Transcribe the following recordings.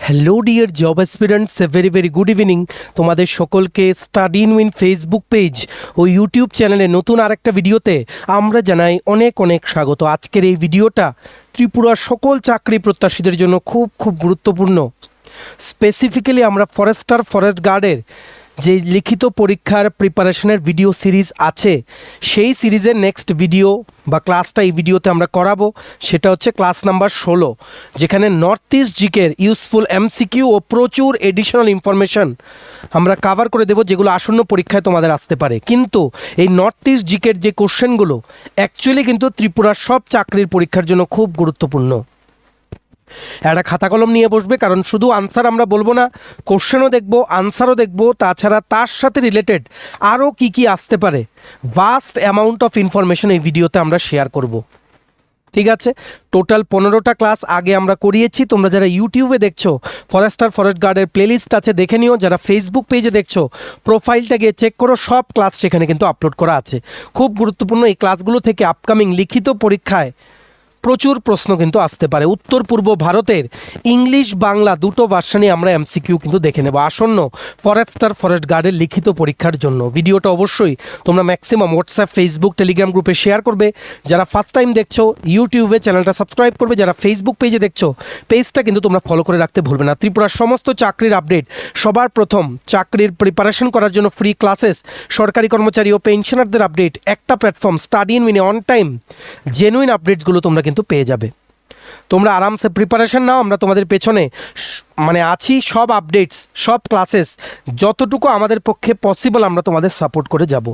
Hello dear job aspirants, a very very good evening. তোমাদের সকলকে study in win Facebook page ও YouTube চ্যানেলে নতুন আরেকটা ভিডিওতে আমরা জানাই অনেক অনেক স্বাগত। আজকের এই ভিডিওটা ত্রিপুরার সকল চাকরি প্রত্যাশীদের জন্য খুব খুব গুরুত্বপূর্ণ। স্পেসিফিক্যালি আমরা ফরেস্ট গার্ডের যে লিখিত পরীক্ষার প্রিপারেশনের ভিডিও সিরিজ আছে, সেই সিরিজের নেক্সট ভিডিও বা ক্লাসটা এই ভিডিওতে আমরা করাবো। সেটা হচ্ছে ক্লাস নাম্বার 16, যেখানে নর্থ ইস্ট জিকের ইউজফুল এমসিকিউ ও প্রচুর এডিশনাল ইনফরমেশন আমরা কাভার করে দেবো, যেগুলো আসন্ন পরীক্ষায় তোমাদের আসতে পারে। কিন্তু এই নর্থ ইস্ট জিকের যে কোশ্চেনগুলো অ্যাকচুয়ালি কিন্তু ত্রিপুরার সব চাকরির পরীক্ষার জন্য খুব গুরুত্বপূর্ণ। একটা খাতা কলম নিয়ে বসবে, কারণ শুধু আনসার আমরা বলবো না, কোশ্চেনও দেখবো, আনসারও দেখবো, তাছাড়া তার সাথে রিলেটেড আরও কি কি আসতে পারে ভাস্ট অ্যামাউন্ট অফ ইনফরমেশন এই ভিডিওতে আমরা শেয়ার করব। ঠিক আছে, টোটাল 15টা ক্লাস আগে আমরা করিয়েছি। তোমরা যারা ইউটিউবে দেখছো, ফরেস্ট গার্ডের প্লেলিস্ট আছে, দেখে নিও। যারা ফেসবুক পেজে দেখছো, প্রোফাইলটা গিয়ে চেক করো, সব ক্লাস সেখানে কিন্তু আপলোড করা আছে। খুব গুরুত্বপূর্ণ এই ক্লাসগুলো থেকে আপকামিং লিখিত পরীক্ষায় প্রচুর প্রশ্ন কিন্তু আসতে পারে। উত্তর পূর্ব ভারতের ইংলিশ বাংলা দুটো ভার্সানে আমরা এমসিকিউ কিন্তু দেখে নেব আসন্ন ফরেস্ট গার্ডের লিখিত পরীক্ষার জন্য। ভিডিওটা অবশ্যই তোমরা ম্যাক্সিমাম হোয়াটসঅ্যাপ, ফেসবুক, টেলিগ্রাম গ্রুপে শেয়ার করবে। যারা ফার্স্ট টাইম দেখছো ইউটিউবে, চ্যানেলটা সাবস্ক্রাইব করবে। যারা ফেসবুক পেজে দেখছো, পেজটা কিন্তু তোমরা ফলো করে রাখতে ভুলবে না। ত্রিপুরার সমস্ত চাকরির আপডেট সবার প্রথম, চাকরির প্রিপারেশন করার জন্য ফ্রি ক্লাসেস, সরকারি কর্মচারী ও পেনশনারদের আপডেট, একটা প্ল্যাটফর্ম স্টাডি ইন উইনে অন টাইম জেনুইন আপডেটসগুলো তোমরা কিন্তু পেয়ে যাবে। তোমরা আরামসে প্রিপারেশন নাও, আমরা তোমাদের পেছনে আছি। সব আপডেটস, সব ক্লাসেস যতটুকু আমাদের পক্ষে পসিবল আমরা তোমাদের সাপোর্ট করে যাব।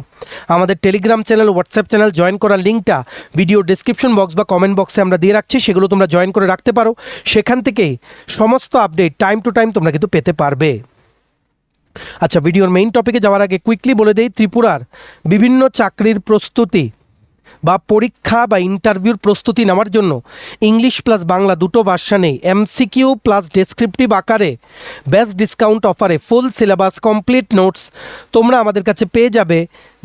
আমাদের Telegram channel, WhatsApp channel join করার লিঙ্কটা ভিডিও ডিসক্রিপশন বক্স বা কমেন্ট বক্সে আমরা দিয়ে রাখছি, সেগুলো তোমরা জয়েন করে রাখতে পারো। সেখান থেকেই সমস্ত আপডেট টাইম টু টাইম তোমরা কিন্তু পেতে পারবে। আচ্ছা, ভিডিওর মেইন টপিকে যাওয়ার আগে কুইকলি বলে দেই, ত্রিপুরার বিভিন্ন চাকরির প্রস্তুতি বা পরীক্ষা বা ইন্টারভিউর প্রস্তুতি নেওয়ার জন্য ইংলিশ প্লাস বাংলা দুটো ভার্সানে এমসিকিউ প্লাস ডেসক্রিপটিভ আকারে বেস্ট ডিসকাউন্ট অফারে ফুল সিলেবাস কমপ্লিট নোটস তোমরা আমাদের কাছে পেয়ে যাবে।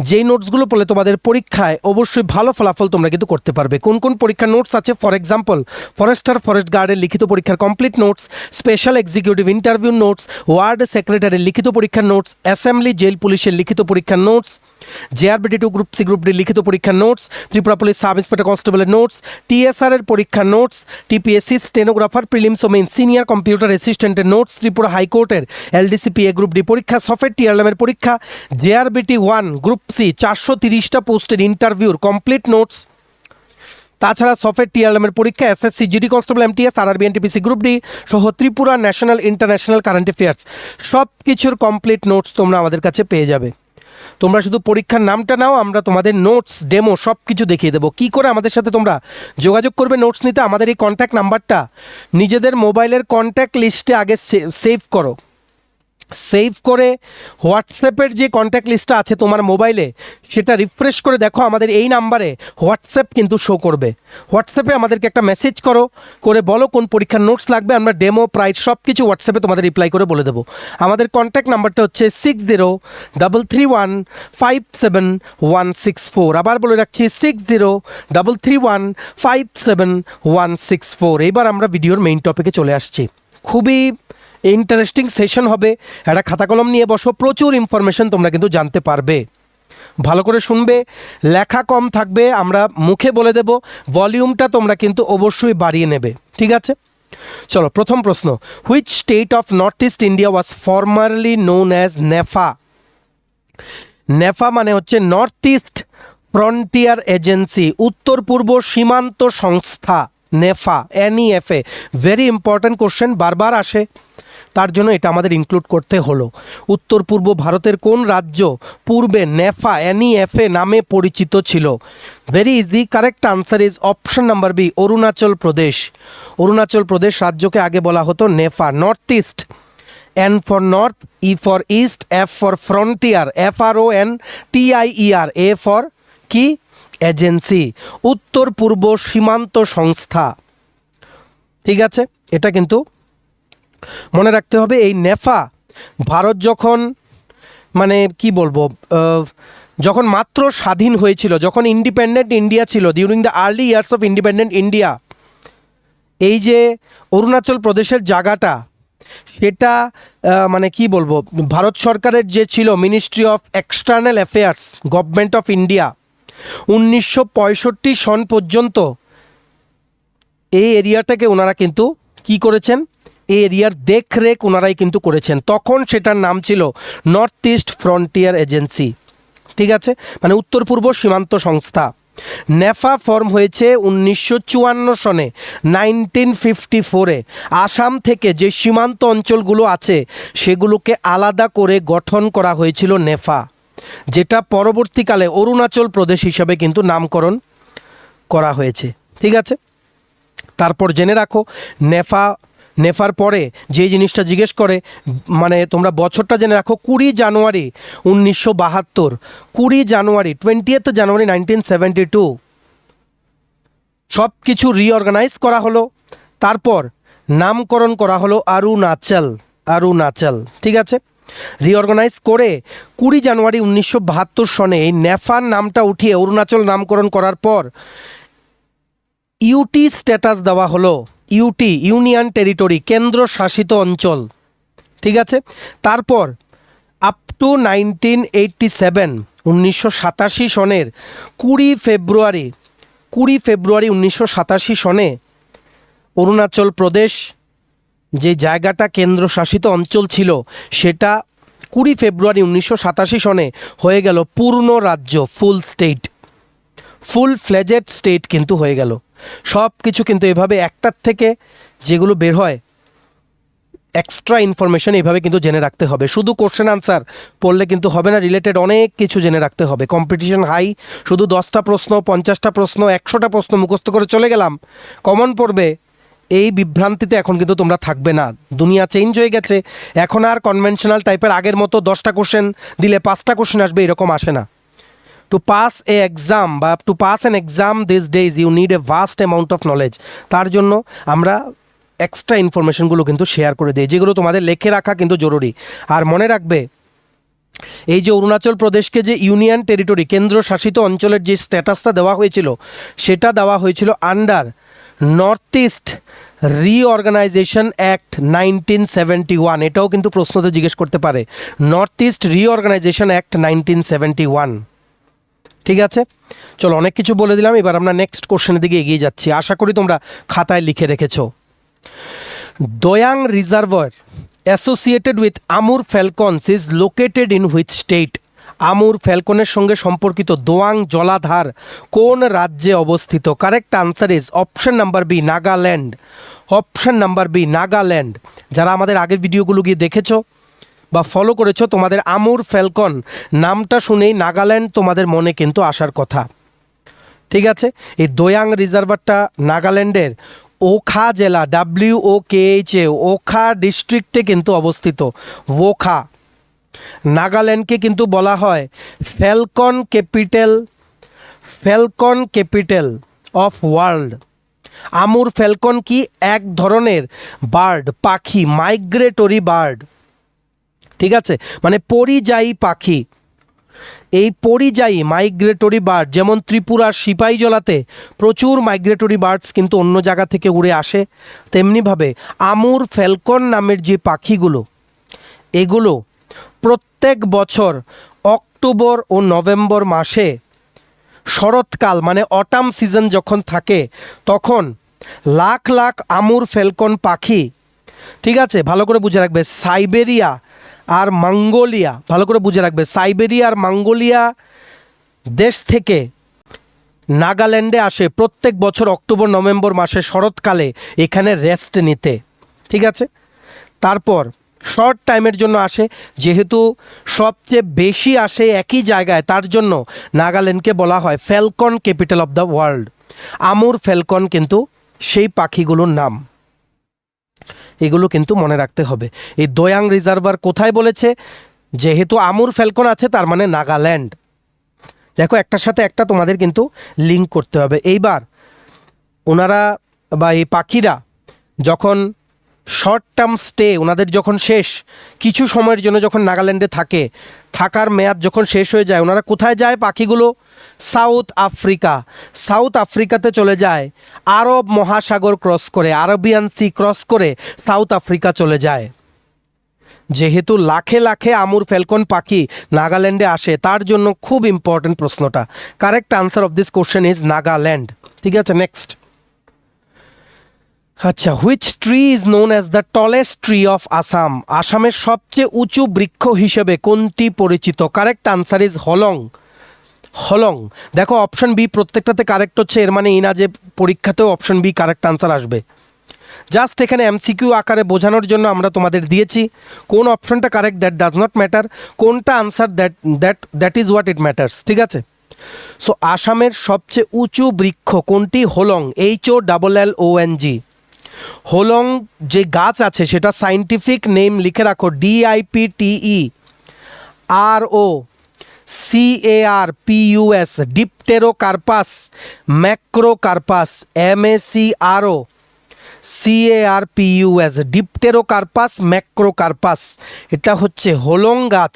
যেই নোটসগুলো পড়লে তোমাদের পরীক্ষায় অবশ্যই ভালো ফলাফল তোমরা কিন্তু করতে পারবে। কোন কোন পরীক্ষার নোটস আছে? ফর এক্সাম্পল, ফরেস্ট গার্ডের লিখিত পরীক্ষার complete notes, special executive interview notes, ward সেক্রেটারির লিখিত পরীক্ষার নোটস, অ্যাসেম্বলি জেল পুলিশের লিখিত পরীক্ষার notes, JRBD2 group C group D লিখিত পরীক্ষার notes, Tripura police sub inspector কনস্টেবলের নোটস, TSR এর পরীক্ষার নোটস, TPSC স্টেনোগ্রাফার প্রিলিমস ও মেইন সিনিয়র কম্পিউটার অ্যাসিস্ট্যান্টের নোটস, ত্রিপুরা হাইকোর্টের LDCPA গ্রুপ ডি পরীক্ষা, সফটওয়্যার TRLM-এর পরীক্ষা, JRBT1 গ্রুপ সি 430টা পোস্টের ইন্টারভিউর কমপ্লিট নোটস, তাছাড়া সফটওয়্যার TRLM-এর পরীক্ষা, SSC GD constable MTS RRB NTPC group D সহ Tripura national international current affairs সব কিছুর কমপ্লিট নোটস তোমরা আমাদের কাছে পেয়ে যাবে। তোমরা শুধু পরীক্ষার নামটা নাও, আমরা তোমাদের নোটস, ডেমো সব কিছু দেখিয়ে দেবো। কী করে আমাদের সাথে তোমরা যোগাযোগ করবে নোটস নিতে? আমাদের এই কন্ট্যাক্ট নাম্বারটা নিজেদের মোবাইলের কন্ট্যাক্ট লিস্টে আগে সেভ করো। সেভ করে হোয়াটসঅ্যাপের যে কন্ট্যাক্ট লিস্টটা আছে তোমার মোবাইলে, সেটা রিফ্রেশ করে দেখো, আমাদের এই নাম্বারে হোয়াটসঅ্যাপ কিন্তু শো করবে। হোয়াটসঅ্যাপে আমাদেরকে একটা মেসেজ করে বলো কোন পরীক্ষার নোটস লাগবে, আমরা ডেমো প্রাইস সব কিছু হোয়াটসঅ্যাপে তোমাদের রিপ্লাই করে বলে দেবো। আমাদের কন্ট্যাক্ট নাম্বারটা হচ্ছে 6033157164। আবার বলে রাখছি 6033157164। এবার আমরা ভিডিওর মেইন টপিকে চলে আসছি। খুবই ইন্টারেস্টিং সেশন হবে, একটা খাতা কলম নিয়ে বসো, প্রচুর ইনফরমেশন তোমরা কিন্তু জানতে পারবে। ভালো করে শুনবে, লেখা কম থাকবে, আমরা মুখে বলে দেব, ভলিউমটা তোমরা কিন্তু অবশ্যই বাড়িয়ে নেবে। ঠিক আছে, চলো প্রথম প্রশ্ন। Which state of north east India was formerly known as NEFA? NEFA মানে হচ্ছে নর্থ ইস্ট ফ্রন্টিয়ার এজেন্সি, উত্তর পূর্ব সীমান্ত সংস্থা। NEFA, NEFA, very important question, বারবার আসে, তার জন্য এটা আমাদের ইনক্লুড করতে হলো। উত্তর পূর্ব ভারতের কোন রাজ্য পূর্বে নেফা NEFA নামে পরিচিত ছিল? Very easy, correct answer is option number B, Arunachal Pradesh. Arunachal Pradesh রাজ্যকে আগে বলা হতো NEFA. North east, N for north, E for east, F for frontier, FRONTIER, A for কি? এজেন্সি, উত্তর পূর্ব সীমান্ত সংস্থা। ঠিক আছে, এটা কিন্তু মনে রাখতে হবে। এই নেফা ভারত যখন কি বলবো, যখন মাত্র স্বাধীন হয়েছিল, যখন ইন্ডিপেন্ডেন্ট ইন্ডিয়া ছিল, during the early years of independent India, এই যে অরুণাচল প্রদেশের জায়গাটা, সেটা মানে কি বলবো, ভারত সরকারের যে ছিল ministry of external affairs, government of India, 1965 সন পর্যন্ত এই এরিয়াটাকে ওনারা কিন্তু কি করেছেন, এই এরিয়ার দেখরেখ ওনারাই কিন্তু করেছেন। তখন সেটার নাম ছিল নর্থ ইস্ট ফ্রন্টিয়ার এজেন্সি, ঠিক আছে, মানে উত্তর পূর্ব সীমান্ত সংস্থা। নেফা ফর্ম হয়েছে 1954 সনে, 1954-এ। আসাম থেকে যে সীমান্ত অঞ্চলগুলো আছে সেগুলোকে আলাদা করে গঠন করা হয়েছিল নেফা, যেটা পরবর্তীকালে অরুণাচল প্রদেশ হিসাবে কিন্তু নামকরণ করা হয়েছে, ঠিক আছে। তারপর জেনে রাখো নেফার পরে যে জিনিসটা জিজ্ঞেস করে, মানে তোমরা বছরটা জেনে রাখো, 20 জানুয়ারি 1972, 20 জানুয়ারি 20th জানুয়ারি 1972 সব কিছু রিঅর্গানাইজ করা হলো। তারপর নামকরণ করা হলো অরুণাচল, ঠিক আছে। রিঅর্গানাইজ করে 20 জানুয়ারি 1972 সনে এই নেফার নামটা উঠিয়ে অরুণাচল নামকরণ করার পর ইউটি স্ট্যাটাস দেওয়া হলো, ইউটি ইউনিয়ন টেরিটরি, কেন্দ্র শাসিত অঞ্চল, ঠিক আছে। তারপর আপ টু 1987 সনের 20 ফেব্রুয়ারি 1987 সনে অরুণাচল প্রদেশ যে জায়গাটা কেন্দ্রশাসিত অঞ্চল ছিল সেটা 20 ফেব্রুয়ারি 1987 সনে হয়ে গেল পূর্ণ রাজ্য, ফুল ফ্লেজেড স্টেট কিন্তু হয়ে গেল। সব কিছু কিন্তু এভাবে একটার থেকে যেগুলো বের হয় এক্সট্রা ইনফরমেশন এইভাবে কিন্তু জেনে রাখতে হবে। শুধু কোশ্চেন আনসার পড়লে কিন্তু হবে না, রিলেটেড অনেক কিছু জেনে রাখতে হবে। কম্পিটিশন হাই, শুধু 10টা প্রশ্ন 50টা প্রশ্ন 100টা প্রশ্ন মুখস্থ করে চলে গেলাম, কমন পড়বে, এই বিভ্রান্তিতে এখন কিন্তু তোমরা থাকবে না। দুনিয়া চেঞ্জ হয়ে গেছে, এখন আর কনভেনশনাল টাইপের আগের মতো 10টা কোশ্চেন দিলে 5টা কোশ্চেন আসবে এরকম আসে না। টু পাস এ এক্সাম বা to pass an exam these days you need a vast amount of knowledge. তার জন্য আমরা এক্সট্রা ইনফরমেশনগুলো কিন্তু শেয়ার করে দিই, যেগুলো তোমাদের লিখে রাখা কিন্তু জরুরি। আর মনে রাখবে, এই যে অরুণাচল প্রদেশকে যে ইউনিয়ন টেরিটরি, কেন্দ্রশাসিত অঞ্চলের যে স্ট্যাটাসটা দেওয়া হয়েছিল সেটা দেওয়া হয়েছিল under north east reorganisation act 1971। এটাও কিন্তু প্রশ্নতে জিজ্ঞেস করতে পারে, নর্থ ইস্ট রিঅর্গানাইজেশন অ্যাক্ট 1971, ঠিক আছে। চলো, অনেক কিছু বলে দিলাম, এবার আমরা নেক্সট কোশ্চেনের দিকে এগিয়ে যাচ্ছি। আশা করি তোমরা খাতায় লিখে রেখেছো। Doyang reservoir associated with Amur falcons is located in which state? Amur ফ্যালকনের সঙ্গে সম্পর্কিত দোয়াং জলাধার কোন রাজ্যে অবস্থিত? Correct answer is option number B, Nagaland. Option number B, Nagaland. যারা আমাদের আগের ভিডিওগুলো গিয়ে দেখেছো বা ফলো করেছো, তোমাদের আমুর ফ্যালকন নামটা শুনেই নাগাল্যান্ড তোমাদের মনে কিন্তু আসার কথা, ঠিক আছে। এই দোয়াং রিজার্ভারটা নাগাল্যান্ডের ওখা জেলা, WOKHA, ওখা ডিস্ট্রিক্টে কিন্তু অবস্থিত। ওখা, নাগাল্যান্ডকে কিন্তু বলা হয় falcon capital of world. Amur falcon কি? এক ধরনের বার্ড, পাখি, মাইগ্রেটরি বার্ড, ঠিক আছে, মানে পরিযায়ী পাখি। এই পরিযায়ী মাইগ্রেটরি বার্ড, যেমন ত্রিপুরার সিপাহীজলাতে প্রচুর মাইগ্রেটরি বার্ডস কিন্তু অন্য জায়গা থেকে উড়ে আসে, তেমনিভাবে আমুর ফ্যালকন নামের যে পাখিগুলো, এগুলো প্রত্যেক বছর অক্টোবর ও নভেম্বর মাসে শরৎকাল মানে অটাম সিজন যখন থাকে তখন লাখ লাখ আমুর ফ্যালকন পাখি, ঠিক আছে, ভালো করে বুঝে রাখবে, সাইবেরিয়া আর মঙ্গোলিয়া, ভালো করে বুঝে রাখবে, সাইবেরিয়া আর মঙ্গোলিয়া দেশ থেকে নাগাল্যান্ডে আসে প্রত্যেক বছর অক্টোবর নভেম্বর মাসে শরৎকালে এখানে রেস্ট নিতে, ঠিক আছে। তারপর শর্ট টাইমের জন্য আসে, যেহেতু সবচেয়ে বেশি আসে একই জায়গায়, তার জন্য নাগাল্যান্ডকে বলা হয় falcon capital of the world. Amur falcon কিন্তু সেই পাখিগুলোর নাম, এগুলো কিন্তু মনে রাখতে হবে। এই দোয়াং রিজার্ভার কোথায় বলেছে? যেহেতু আমুর ফ্যালকন আছে তার মানে নাগাল্যান্ড। দেখো, একটার সাথে একটা তোমাদের কিন্তু লিঙ্ক করতে হবে। এইবার ওনারা বা এই পাখিরা যখন শর্ট টার্ম স্টে ওনাদের যখন শেষ, কিছু সময়ের জন্য যখন নাগাল্যান্ডে থাকে, থাকার মেয়াদ যখন শেষ হয়ে যায়, ওনারা কোথায় যায় পাখিগুলো? সাউথ আফ্রিকাতে চলে যায়, আরব মহাসাগর ক্রস করে, আরবিয়ান সি ক্রস করে সাউথ আফ্রিকা চলে যায়, যেহেতু লাখে লাখে আমুর ফ্যালকন পাখি নাগাল্যান্ডে আসে, তার জন্য খুব ইম্পর্টেন্ট প্রশ্নটা। Correct answer of this question is Nagaland. ঠিক আছে, নেক্সট। আচ্ছা, which tree is known as the tallest tree of Assam? আসামের সবচেয়ে উঁচু বৃক্ষ হিসেবে কোনটি পরিচিত? Correct answer is Hollong. Hollong. দেখো অপশন বি প্রত্যেকটাতে কারেক্ট হচ্ছে, এর মানে এই না যে পরীক্ষাতেও অপশন বি কারেক্ট আনসার আসবে। জাস্ট এখানে এমসিকিউ আকারে বোঝানোর জন্য আমরা তোমাদের দিয়েছি কোন অপশনটা correct, that does not matter, কোনটা answer that is what it matters. ঠিক আছে, সো আসামের সবচেয়ে উঁচু বৃক্ষ কোনটি? হোলং, HOLLONG। হোলং যে গাছ আছে সেটা সাইন্টিফিক নেম লিখে রাখো, DIPTEROCARPUS, ডিপটেরোকার্পাস ম্যাক্রোকার্পাস, MACROCARPUS, ডিপটেরোকার্পাস ম্যাক্রোকার্পাস। এটা হচ্ছে হোলং গাছ,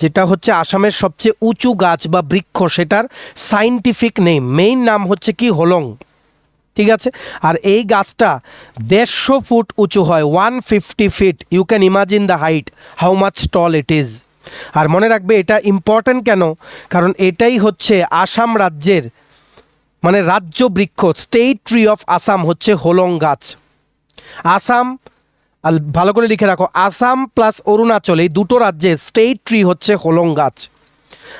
যেটা হচ্ছে আসামের সবচেয়ে উঁচু গাছ বা বৃক্ষ, সেটার সাইন্টিফিক নেম, মেইন নাম হচ্ছে কি? হোলং। ঠিক আছে, আর এই গাছটা 150 ফুট উঁচু হয়, 150 feet. You can imagine the height, how much tall it is. আর মনে রাখবে এটা ইম্পর্ট্যান্ট কেন, কারণ এটাই হচ্ছে আসাম রাজ্যের মানে রাজ্য বৃক্ষ, স্টেট ট্রি অফ আসাম হচ্ছে হোলং গাছ। আসাম, আর ভালো করে লিখে রাখো, আসাম প্লাস অরুণাচল এই দুটো রাজ্যের স্টেট ট্রি হচ্ছে হোলং গাছ।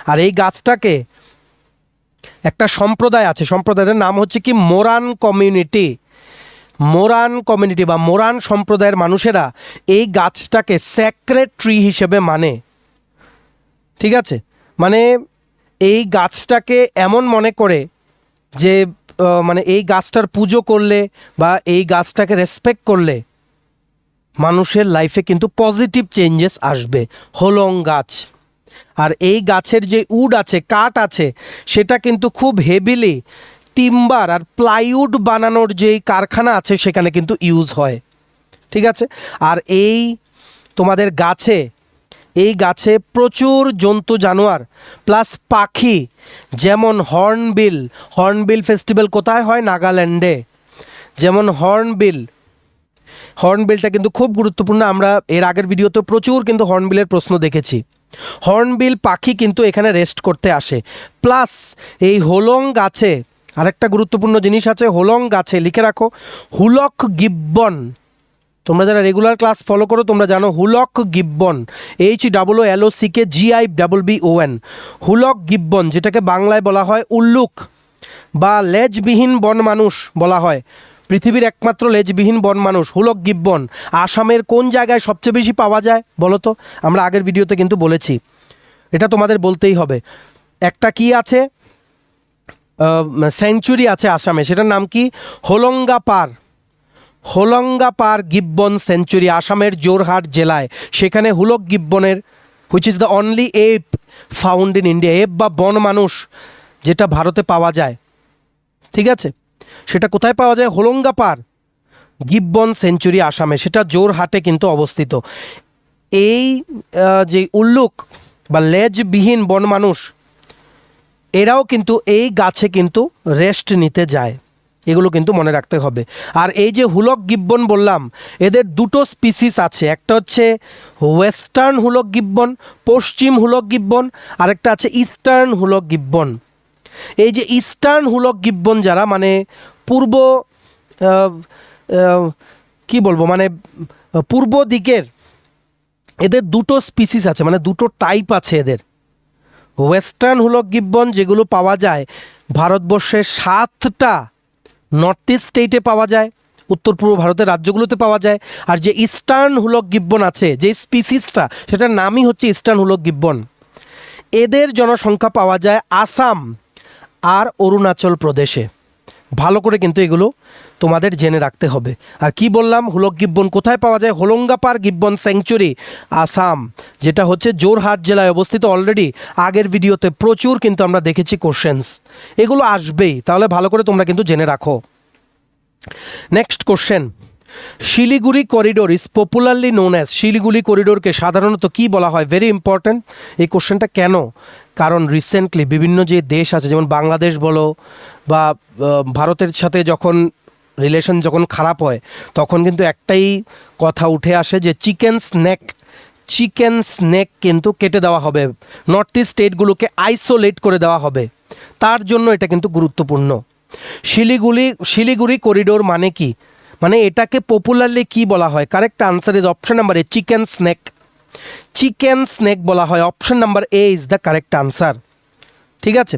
আর এই গাছটাকে একটা সম্প্রদায় আছে, সম্প্রদায়ের নাম হচ্ছে কি? মোরান কমিউনিটি। মোরান কমিউনিটি বা মোরান সম্প্রদায়ের মানুষেরা এই গাছটাকে স্যাক্রেড ট্রি হিসেবে মানে। ঠিক আছে, মানে এই গাছটাকে এমন মনে করে যে মানে এই গাছটার পুজো করলে বা এই গাছটাকে রেসপেক্ট করলে মানুষের লাইফে কিন্তু পজিটিভ চেঞ্জেস আসবে। হোলং গাছ। আর এই গাছের যে উড আছে, কাঠ আছে, সেটা কিন্তু খুব হেভিলি টিম্বার আর প্লাইউড বানানোর যেই কারখানা আছে সেখানে কিন্তু ইউজ হয়। ঠিক আছে, আর এই তোমাদের গাছে, এই গাছে প্রচুর জন্তু জানোয়ার প্লাস পাখি, যেমন হর্নবিল। হর্নবিল ফেস্টিভ্যাল কোথায় হয়? নাগাল্যান্ডে। যেমন হর্নবিলটা কিন্তু খুব গুরুত্বপূর্ণ, আমরা এর আগের ভিডিওতে প্রচুর কিন্তু হর্নবিলের প্রশ্ন দেখেছি। হর্নবিল পাখি কিন্তু এখানে রেস্ট করতে আসে। প্লাস এই হোলং গাছে আরেকটা গুরুত্বপূর্ণ জিনিস আছে, হোলং গাছে লিখে রাখো হুলক গিব্বন। তোমরা যারা রেগুলার ক্লাস ফলো করো তোমরা জানো হুলক গিব্বন, HOLOCKGIBBON, হুলক গিব্বন, যেটাকে বাংলায় বলা হয় উল্লুক বা লেজবিহীন বন মানুষ বলা হয়। পৃথিবীর একমাত্র লেজবিহীন বন মানুষ হুলক গিব্বন আসামের কোন জায়গায় সবচেয়ে বেশি পাওয়া যায় বলো তো? আমরা আগের ভিডিওতে কিন্তু বলেছি, এটা তোমাদের বলতেই হবে। একটা কি আছে, সেঞ্চুরি আছে আসামে, সেটার নাম কি? হোলঙ্গাপার গিব্বন সেঞ্চুরি, আসামের জোরহাট জেলায়। সেখানে হুলক গিব্বনের, which is the only ape found in India, ape বা বন মানুষ যেটা ভারতে পাওয়া যায়। ঠিক আছে, সেটা কোথায় পাওয়া যায়? হোলঙ্গাপার গিব্বন সেঞ্চুরি আসামে, সেটা জোরহাটে কিন্তু অবস্থিত। এই যে উল্লুক বা লেজবিহীন বন মানুষ, এরাও কিন্তু এই গাছে কিন্তু রেস্ট নিতে যায়, এগুলো কিন্তু মনে রাখতে হবে। আর এই যে হুলক গিব্বন বললাম, এদের দুটো স্পিসিস আছে, একটা হচ্ছে ওয়েস্টার্ন হুলক গিব্বন, পশ্চিম হুলক গিব্বন, আরেকটা আছে ইস্টার্ন হুলক গিব্বন। এই যে ইস্টার্ন হুলক গিব্বন যারা মানে পূর্ব কি বলবো মানে পূর্ব দিকের, এদের দুটো স্পিসিস আছে, মানে দুটো টাইপ আছে এদের। ওয়েস্টার্ন হুলক গিব্বন যেগুলো পাওয়া যায় ভারতবর্ষের 7টা নর্থ ইস্ট স্টেটে পাওয়া যায়, উত্তর পূর্ব ভারতের রাজ্যগুলোতে পাওয়া যায়। আর যে ইস্টার্ন হুলক গিব্বন আছে, যে স্পিসিসটা, সেটার নামই হচ্ছে ইস্টার্ন হুলক গিব্বন। এদের জনসংখ্যা পাওয়া যায় আসাম আর অরুণাচল প্রদেশে। ভালো করে কিন্তু এগুলো তোমাদের জেনে রাখতে হবে। আর কি বললাম, হুলক গিব্বন কোথায় পাওয়া যায়? হোলঙ্গাপার গিব্বন স্যাংচুরি আসাম, যেটা হচ্ছে জোরহাট জেলায় অবস্থিত। অলরেডি আগের ভিডিওতে প্রচুর কিন্তু আমরা দেখেছি কোশ্চেন্স, এগুলো আসবেই, তাহলে ভালো করে তোমরা কিন্তু জেনে রাখো। Next question, Siliguri corridor is popularly known as, Siliguri করিডোরকে সাধারণত কি বলা হয়? ভেরি ইম্পর্ট্যান্ট এই কোশ্চেনটা। কেন? কারণ রিসেন্টলি বিভিন্ন যে দেশ আছে, যেমন বাংলাদেশ বলো বা ভারতের সাথে যখন রিলেশন যখন খারাপ হয়, তখন কিন্তু একটাই কথা উঠে আসে যে চিকেন স্ন্যাক চিকেন স্নেক কিন্তু কেটে দেওয়া হবে, নর্থ ইস্ট স্টেটগুলোকে আইসোলেট করে দেওয়া হবে। তার জন্য এটা কিন্তু গুরুত্বপূর্ণ। শিলিগুড়ি করিডোর মানে কি, মানে এটাকে পপুলারলি কি বলা হয়? Correct answer is option number A, chicken snake. Chicken snake বলা হয়, option number A is the correct answer. ঠিক আছে,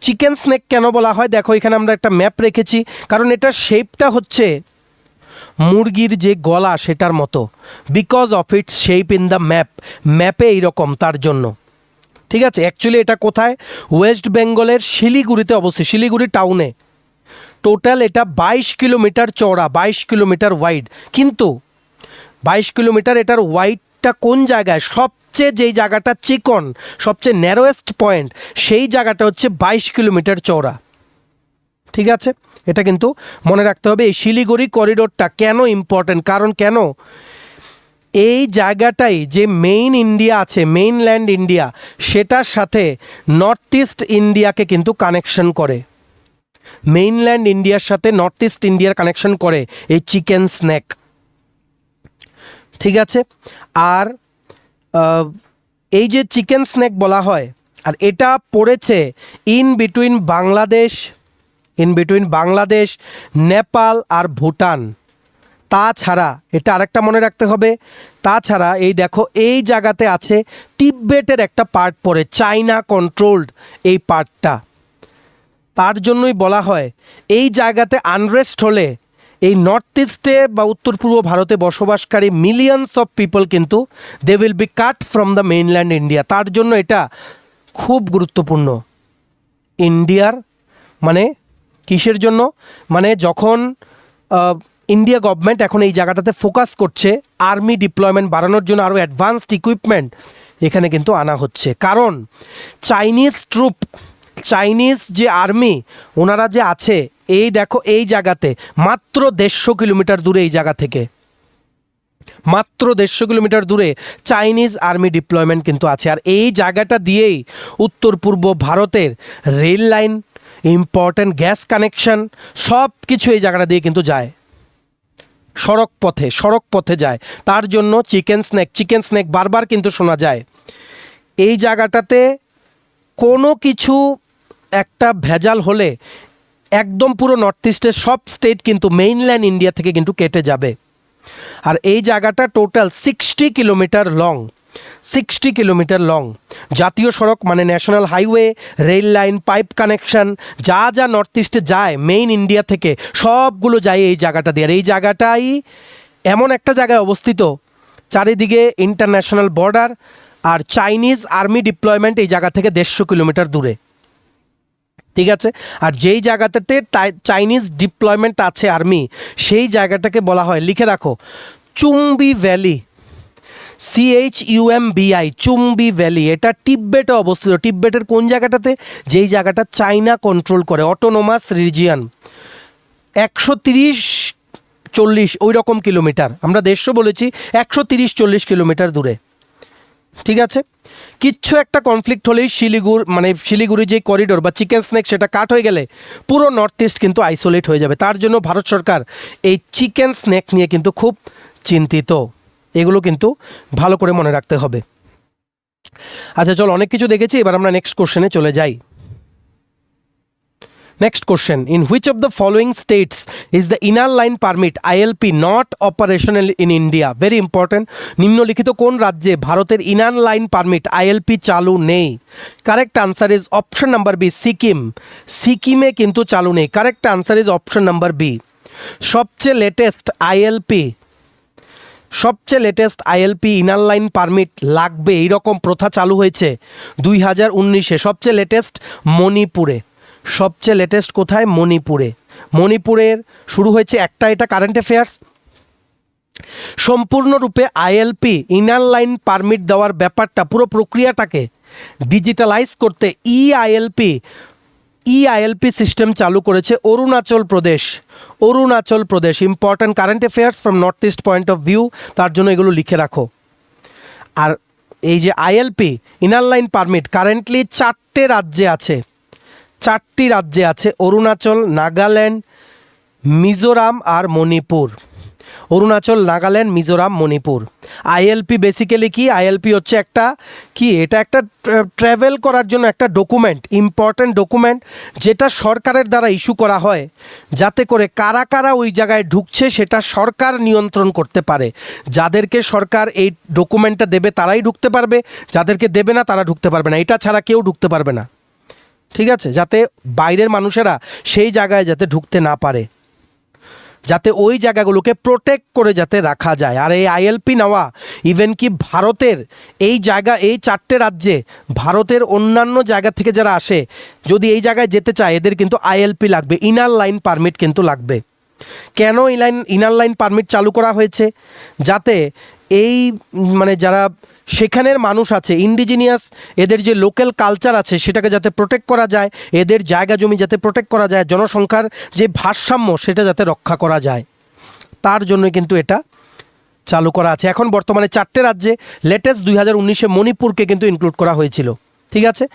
চিকেন স্নেক কেন বলা হয়? দেখো এখানে আমরা একটা ম্যাপ রেখেছি, কারণ এটার শেপটা হচ্ছে মুরগির যে গলা সেটার মতো, because of its shape in the ম্যাপে এইরকম, তার জন্য। ঠিক আছে, অ্যাকচুয়ালি এটা কোথায়? ওয়েস্ট বেঙ্গলের শিলিগুড়িতে অবস্থিত, শিলিগুড়ি টাউনে। টোটাল এটা 22 কিলোমিটার চওড়া, 22 কিলোমিটার ওয়াইড। কিন্তু 22 কিলোমিটার, এটার ওয়াইডটা কোন জায়গায়? সবচেয়ে যেই জায়গাটা চিকন, সবচেয়ে ন্যারোয়েস্ট পয়েন্ট, সেই জায়গাটা হচ্ছে 22 কিলোমিটার চওড়া। ঠিক আছে, এটা কিন্তু মনে রাখতে হবে। এই শিলিগুড়ি করিডোরটা কেন ইম্পর্টেন্ট? কারণ কেন এই জায়গাটাই যে মেইন ইন্ডিয়া আছে, মেইনল্যান্ড ইন্ডিয়া, সেটার সাথে নর্থ ইস্ট ইন্ডিয়াকে কিন্তু কানেকশন করে। মেইনল্যান্ড ইন্ডিয়ার সাথে নর্থ ইস্ট ইন্ডিয়ার কানেকশন করে এই চিকেন স্ন্যাক। ঠিক আছে, আর এই যে চিকেন স্ন্যাক বলা হয়, আর এটা পড়েছে ইন বিটুইন বাংলাদেশ, নেপাল আর ভুটান। তাছাড়া এটা আরেকটা মনে রাখতে হবে, তাছাড়া এই দেখো এই জায়গাতে আছে তিব্বেটের একটা পার্ট পড়ে, চাইনা কন্ট্রোলড এই পার্টটা। তার জন্যই বলা হয় এই জায়গাতে আনরেস্ট হলে এই নর্থ ইস্টে বা উত্তর পূর্ব ভারতে বসবাসকারী মিলিয়নস অফ পিপল কিন্তু they will be cut from the mainland India. তার জন্য এটা খুব গুরুত্বপূর্ণ ইন্ডিয়ার, মানে কিসের জন্য? মানে যখন ইন্ডিয়া গভর্নমেন্ট এখন এই জায়গাটাতে ফোকাস করছে আর্মি ডিপ্লয়মেন্ট বাড়ানোর জন্য, আরও অ্যাডভান্সড ইকুইপমেন্ট এখানে কিন্তু আনা হচ্ছে। কারণ চাইনিজ যে আর্মি ওনারা যে আছে, এই দেখো এই জায়গাতে মাত্র 150 কিলোমিটার দূরে, এই জায়গা থেকে মাত্র 150 কিলোমিটার দূরে চাইনিজ আর্মি ডিপ্লয়মেন্ট কিন্তু আছে। আর এই জায়গাটা দিয়েই উত্তর পূর্ব ভারতের rail line, important gas connection, সব কিছু এই জায়গাটা দিয়ে কিন্তু যায়, সড়ক পথে যায়। তার জন্য চিকেন স্ন্যাক বারবার কিন্তু শোনা যায়। এই জায়গাটাতে কোনো কিছু একটা ভেজাল হলে একদম পুরো নর্থ ইস্টের সব স্টেট কিন্তু মেইনল্যান্ড ইন্ডিয়া থেকে কিন্তু কেটে যাবে। আর এই জায়গাটা টোটাল 60 কিলোমিটার লং। জাতীয় সড়ক মানে national highway, rail line, pipe connection, যা নর্থ ইস্টে যায় মেইন ইন্ডিয়া থেকে, সবগুলো যায় এই জায়গাটা দিয়ে। আর এই জায়গাটাই এমন একটা জায়গায় অবস্থিত, চারিদিকে ইন্টারন্যাশনাল বর্ডার, আর চাইনিজ আর্মি ডিপ্লয়মেন্ট এই জায়গা থেকে 150 কিলোমিটার দূরে। ঠিক আছে, আর যেই জায়গাটাতে চাইনিজ ডিপ্লয়মেন্ট আছে আর্মি, সেই জায়গাটাকে বলা হয়, লিখে রাখো, Chumbi valley, CHUMBI, Chumbi valley. এটা তিব্বেটে অবস্থিত। তিব্বেটের কোন জায়গাটাতে? যেই জায়গাটা চাইনা কন্ট্রোল করে, অটোনোমাস রিজিয়ন। 130-40 ওই রকম কিলোমিটার, আমরা 150 বলেছি, 130-40 কিলোমিটার দূরে। ঠিক আছে, কিচ্ছু একটা কনফ্লিক্ট হলেই শিলিগুড়ি যে করিডোর বা চিকেন স্ন্যাক, সেটা কাট হয়ে গেলে পুরো নর্থ ইস্ট কিন্তু আইসোলেট হয়ে যাবে। তার জন্য ভারত সরকার এই চিকেন স্ন্যাক নিয়ে কিন্তু খুব চিন্তিত। এগুলো কিন্তু ভালো করে মনে রাখতে হবে। আচ্ছা চলো, অনেক কিছু দেখেছি, এবার আমরা নেক্সট কোশ্চেনে চলে যাই। Next question, in which of the following states is the inner line permit ILP not operational in India? Very important. নিম্নলিখিত কোন রাজ্যে ভারতের ইনার লাইন পারমিট ILP চালু নেই? Correct answer is option number B, Sikkim. সিকিমে কিন্তু চালু নেই। Correct answer is option number B. সবচেয়ে latest ILP inner line permit লাগবে এইরকম প্রথা চালু হয়েছে 2019-এ। সবচেয়ে লেটেস্ট মণিপুরে। সবচেয়ে লেটেস্ট কোথায়? মণিপুরের শুরু হয়েছে একটা, এটা কারেন্ট অ্যাফেয়ার্স। সম্পূর্ণরূপে ILP ইনার লাইন পারমিট দেওয়ার ব্যাপারটা, পুরো প্রক্রিয়াটাকে ডিজিটালাইজ করতে EILP সিস্টেম চালু করেছে Arunachal Pradesh. Important current affairs from north east point of view, তার জন্য এগুলো লিখে রাখো। আর এই যে ILP inner line permit currently 4টি রাজ্যে আছে, অরুণাচল, নাগাল্যান্ড, মিজোরাম আর মণিপুর। অরুণাচল, নাগাল্যান্ড, মিজোরাম, মণিপুর। আইএলপি বেসিক্যালি কি? আইএলপি হচ্ছে একটা কি, এটা একটা ট্রাভেল করার জন্য একটা ডকুমেন্ট, ইম্পর্ট্যান্ট ডকুমেন্ট, যেটা সরকারের দ্বারা ইস্যু করা হয়, যাতে করে কারা কারা ওই জায়গায় ঢুকছে সেটা সরকার নিয়ন্ত্রণ করতে পারে। যাদেরকে সরকার এই ডকুমেন্টটা দেবে তারাই ঢুকতে পারবে, যাদেরকে দেবে না তারা ঢুকতে পারবে না, এটা ছাড়া কেউ ঢুকতে পারবে না। ঠিক আছে, যাতে বাইরের মানুষেরা সেই জায়গায় যাতে ঢুকতে না পারে, যাতে ওই জায়গাগুলোকে প্রোটেক্ট করে যাতে রাখা যায়। আর এই আইএলপি নেওয়া ইভেন কি ভারতের এই জায়গা, এই 4টে রাজ্যে ভারতের অন্যান্য জায়গা থেকে যারা আসে যদি এই জায়গায় যেতে চায় এদের কিন্তু আইএলপি লাগবে, ইনার লাইন পারমিট কিন্তু লাগবে। কেন ইনার লাইন পারমিট চালু করা হয়েছে? যাতে এই মানে যারা সেখানের মানুষ আছে, ইন্ডিজিনিয়াস, এদের যে লোকাল কালচার আছে সেটাকে যাতে প্রোটেক্ট করা যায়, এদের জায়গা জমি যাতে প্রোটেক্ট করা যায়, জনসংখ্যার যে ভারসাম্য সেটা যাতে রক্ষা করা যায়, তার জন্য কিন্তু এটা চালু করা আছে। এখন বর্তমানে 4টে রাজ্যে, লেটেস্ট 2019-এ মণিপুরকে কিন্তু ইনক্লুড করা হয়েছিল। ঠিক আছে,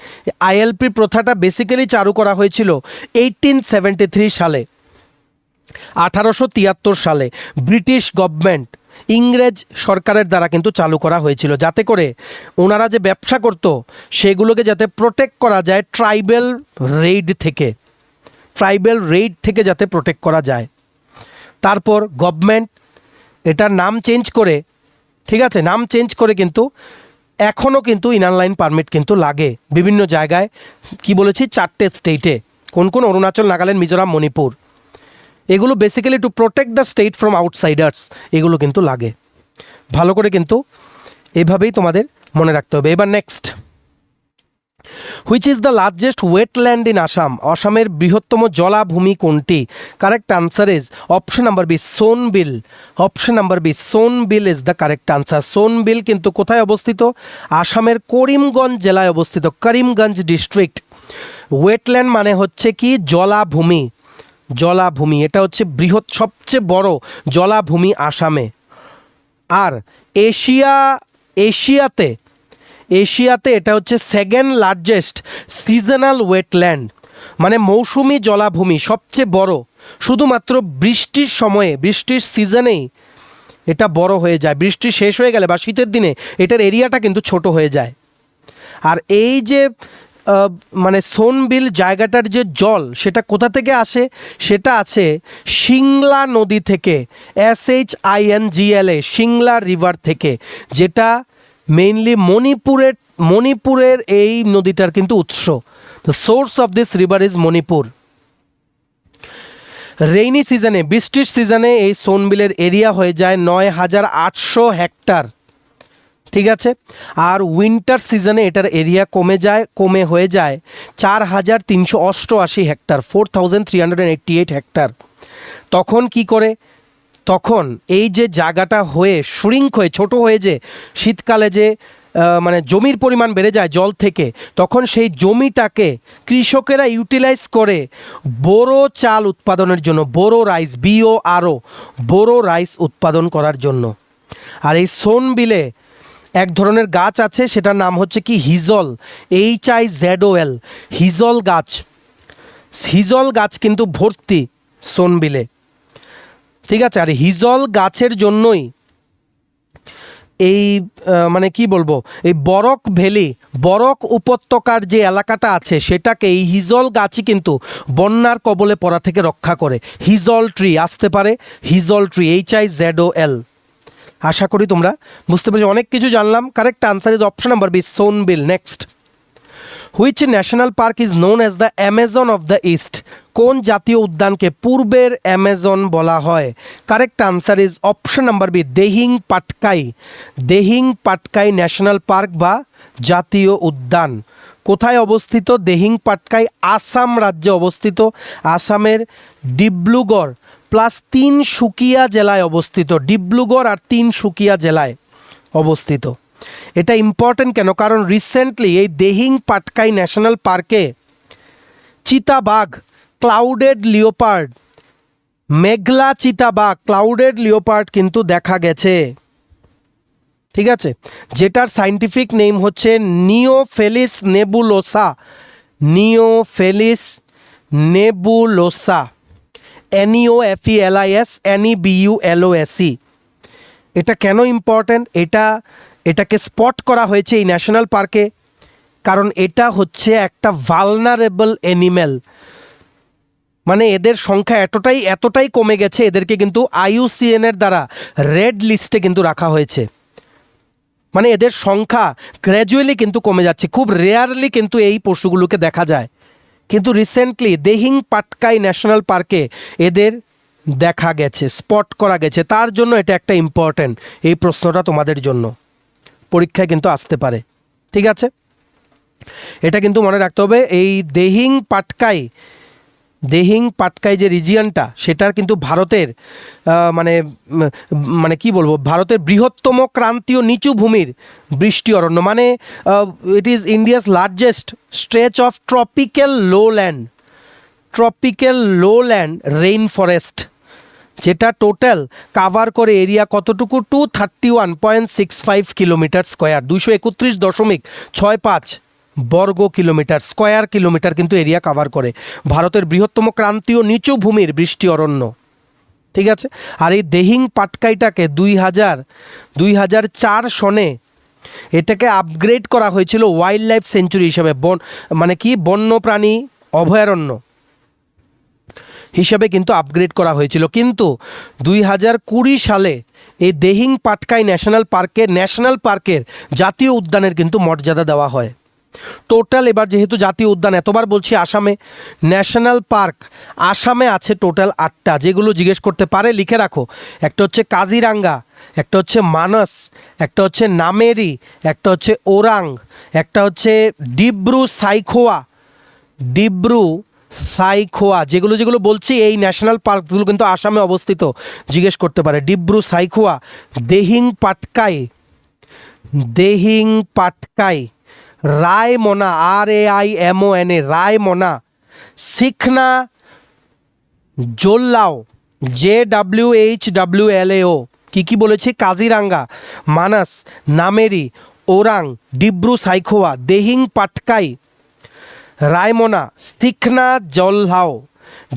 আইএলপি প্রথাটা বেসিক্যালি চালু করা হয়েছিল 1873 সালে, 1873 সালে ব্রিটিশ গভর্নমেন্ট, ইংরেজ সরকারের দ্বারা কিন্তু চালু করা হয়েছিল, যাতে করে ওনারা যে ব্যবসা করত সেগুলোকে যাতে প্রোটেক্ট করা যায় ট্রাইবেল রেইড থেকে যাতে প্রোটেক্ট করা যায়। তারপর গভর্নমেন্ট এটার নাম চেঞ্জ করে, ঠিক আছে, নাম চেঞ্জ করে কিন্তু এখনও কিন্তু ইনার লাইন পারমিট কিন্তু লাগে বিভিন্ন জায়গায়। কি বলেছি, 4টে স্টেটে, কোন কোন? অরুণাচল, নাগাল্যান্ড, মিজোরাম, মণিপুর। এগুলো basically to protect the state from outsiders, এগুলো কিন্তু লাগে। ভালো করে কিন্তু এভাবেই তোমাদের মনে রাখতে হবে। এবার next, which is the largest wetland in Assam? আসামের বৃহত্তম জলাভূমি কোনটি? Correct answer is option number B, Sonbeel. Option number B, Sonbeel is the correct answer. Sonbeel কিন্তু কোথায় অবস্থিত? আসামের করিমগঞ্জ জেলায় অবস্থিত, করিমগঞ্জ ডিস্ট্রিক্ট। ওয়েটল্যান্ড মানে হচ্ছে কি জলাভূমি, জলাভূমি, এটা হচ্ছে বৃহৎ সবচেয়ে বড় জলাভূমি আসামে। আর এশিয়াতে এটা হচ্ছে সেকেন্ড লার্জেস্ট সিজনাল ওয়েটল্যান্ড, মানে মৌসুমি জলাভূমি সবচেয়ে বড়। শুধুমাত্র বৃষ্টির সময়ে, বৃষ্টির সিজনেই এটা বড় হয়ে যায়, বৃষ্টি শেষ হয়ে গেলে বা শীতের দিনে এটার এরিয়াটা কিন্তু ছোট হয়ে যায়। আর এই যে মানে সোনবিল জায়গাটার যে জল সেটা কোথা থেকে আসে? সেটা আছে সিংলা নদী থেকে, SHINGLA, সিংলা রিভার থেকে, যেটা মেইনলি মণিপুরের এই নদীটার কিন্তু উৎস। The source of this river is Manipur. Rainy সিজনে, বৃষ্টির সিজনে এই সোনবিলের এরিয়া হয়ে যায় 9,800 হেক্টর। ঠিক আছে, আর উইন্টার সিজনে এটার এরিয়া কমে হয়ে যায় 4,388 হেক্টর, 4,388 হেক্টর। তখন কি করে? তখন এই যে জায়গাটা হয়ে শ্রিঙ্ক হয়ে ছোট হয়ে, যে শীতকালে যে মানে জমির পরিমাণ বেড়ে যায় জল থেকে, তখন সেই জমিটাকে কৃষকেরা ইউটিলাইজ করে বোরো চাল উৎপাদনের জন্য, বোরো রাইস, BORO, বোরো রাইস উৎপাদন করার জন্য। আর এই সোনবিলে এক ধরনের গাছ আছে, সেটার নাম হচ্ছে কি হিজল, HIZOL, হিজল গাছ। হিজল গাছ কিন্তু ভর্তি সোনবিলে। ঠিক আছে, আর হিজল গাছের জন্যই এই মানে কি বলবো, এই বরক ভ্যালি, বরক উপত্যকার যে এলাকাটা আছে সেটাকে এই হিজল গাছই কিন্তু বন্যার কবলে পড়া থেকে রক্ষা করে। হিজল ট্রি আসতে পারে, হিজল ট্রি, HIZOL। আশা করি তোমরা বুঝতে পেরেছো, অনেক কিছু জানলাম। Correct answer is option number B, Sonbeel. Next, which national park is known as the Amazon of the east? কোন জাতীয় উদ্যানকে পূর্বের অ্যামাজন বলা হয়? Correct answer is option number B, Dehing Patkai. Dehing Patkai national park বা জাতীয় উদ্যান কোথায় অবস্থিত? দেহিং পাটকাই আসাম রাজ্যে অবস্থিত, আসামের ডিব্রুগড় প্লাস তিনসুকিয়া জেলায় অবস্থিত, ডিব্রুগড় আর তিনসুকিয়া জেলায় অবস্থিত। এটা ইম্পর্টেন্ট কেন? কারণ রিসেন্টলি এই দেহিং পাটকাই ন্যাশনাল পার্কে চিতাবাঘ, ক্লাউডেড লিওপার্ড, মেঘলা চিতাবাঘ, ক্লাউডেড লিওপার্ড কিন্তু দেখা গেছে। ঠিক আছে, যেটার সাইন্টিফিক নেম হচ্ছে নিওফেলিস নেবুলোসা, নিওফেলিস নেবুলোসা। NEOFELIS NEBULOSE। এটা কেন ইম্পর্ট্যান্ট? এটাকে স্পট করা হয়েছে এই ন্যাশনাল পার্কে, কারণ এটা হচ্ছে একটা ভালনারেবল অ্যানিম্যাল। মানে এদের সংখ্যা এতটাই কমে গেছে, এদেরকে কিন্তু IUCN এর দ্বারা রেড লিস্টে কিন্তু রাখা হয়েছে। মানে এদের সংখ্যা গ্র্যাজুয়ালি কিন্তু কমে যাচ্ছে, খুব রেয়ারলি কিন্তু এই পশুগুলোকে দেখা যায়। কিন্তু রিসেন্টলি দিহিং পাটকাই ন্যাশনাল পার্কে এদের দেখা গেছে, স্পট করা গেছে। তার জন্য এটা একটা ইম্পর্ট্যান্ট, এই প্রশ্নটা তোমাদের জন্য পরীক্ষায় কিন্তু আসতে পারে। ঠিক আছে, এটা কিন্তু মনে রাখতে হবে। এই দিহিং পাটকাই যে রিজিয়নটা, সেটার কিন্তু ভারতের মানে কি বলবো, ভারতের বৃহত্তম ক্রান্তীয় নিচু ভূমির বৃষ্টি অরণ্য। মানে it is India's largest stretch of tropical lowland rain forest, যেটা টোটাল কাভার করে এরিয়া কতটুকু? 231.65 কিলোমিটার স্কোয়ার, 231.65 বর্গ কিলোমিটার, স্কোয়ার কিলোমিটার কিন্তু এরিয়া কাভার করে। ভারতের বৃহত্তম ক্রান্তীয় নিচু ভূমির বৃষ্টি অরণ্য। ঠিক আছে, আর এই দিহিং পাটকাইটাকে 2004 সনে এটাকে আপগ্রেড করা হয়েছিল ওয়াইল্ড লাইফ সেঞ্চুরি হিসাবে, বন্যপ্রাণী অভয়ারণ্য হিসাবে কিন্তু আপগ্রেড করা হয়েছিল। কিন্তু 2020 সালে এই দিহিং পাটকাই ন্যাশনাল পার্কের জাতীয় উদ্যানের কিন্তু মর্যাদা দেওয়া হয়। টোটাল এবার যেহেতু জাতীয় উদ্যান, এতবার বলছি আসামে ন্যাশনাল পার্ক, আসামে আছে টোটাল 8টা, যেগুলো জিজ্ঞেস করতে পারে লিখে রাখো। একটা হচ্ছে কাজিরাঙ্গা, একটা হচ্ছে মানস, একটা হচ্ছে নামেরি, একটা হচ্ছে ওরাং, একটা হচ্ছে ডিব্রু সাইখোয়া। যেগুলো বলছি এই ন্যাশনাল পার্কগুলো কিন্তু আসামে অবস্থিত, জিজ্ঞেস করতে পারে। Dibru Saikhowa, Dihing Patkai, রায়মনা RAIMONA রায়মনা, শিখনা জোল্লাও JWHWLAO। কি বলেছি? কাজিরাঙ্গা, মানস, নামেরি, ওরাং, ডিব্রু সাইখোয়া, দিহিং পাটকাই, রায়মনা, শিখনা জলহাও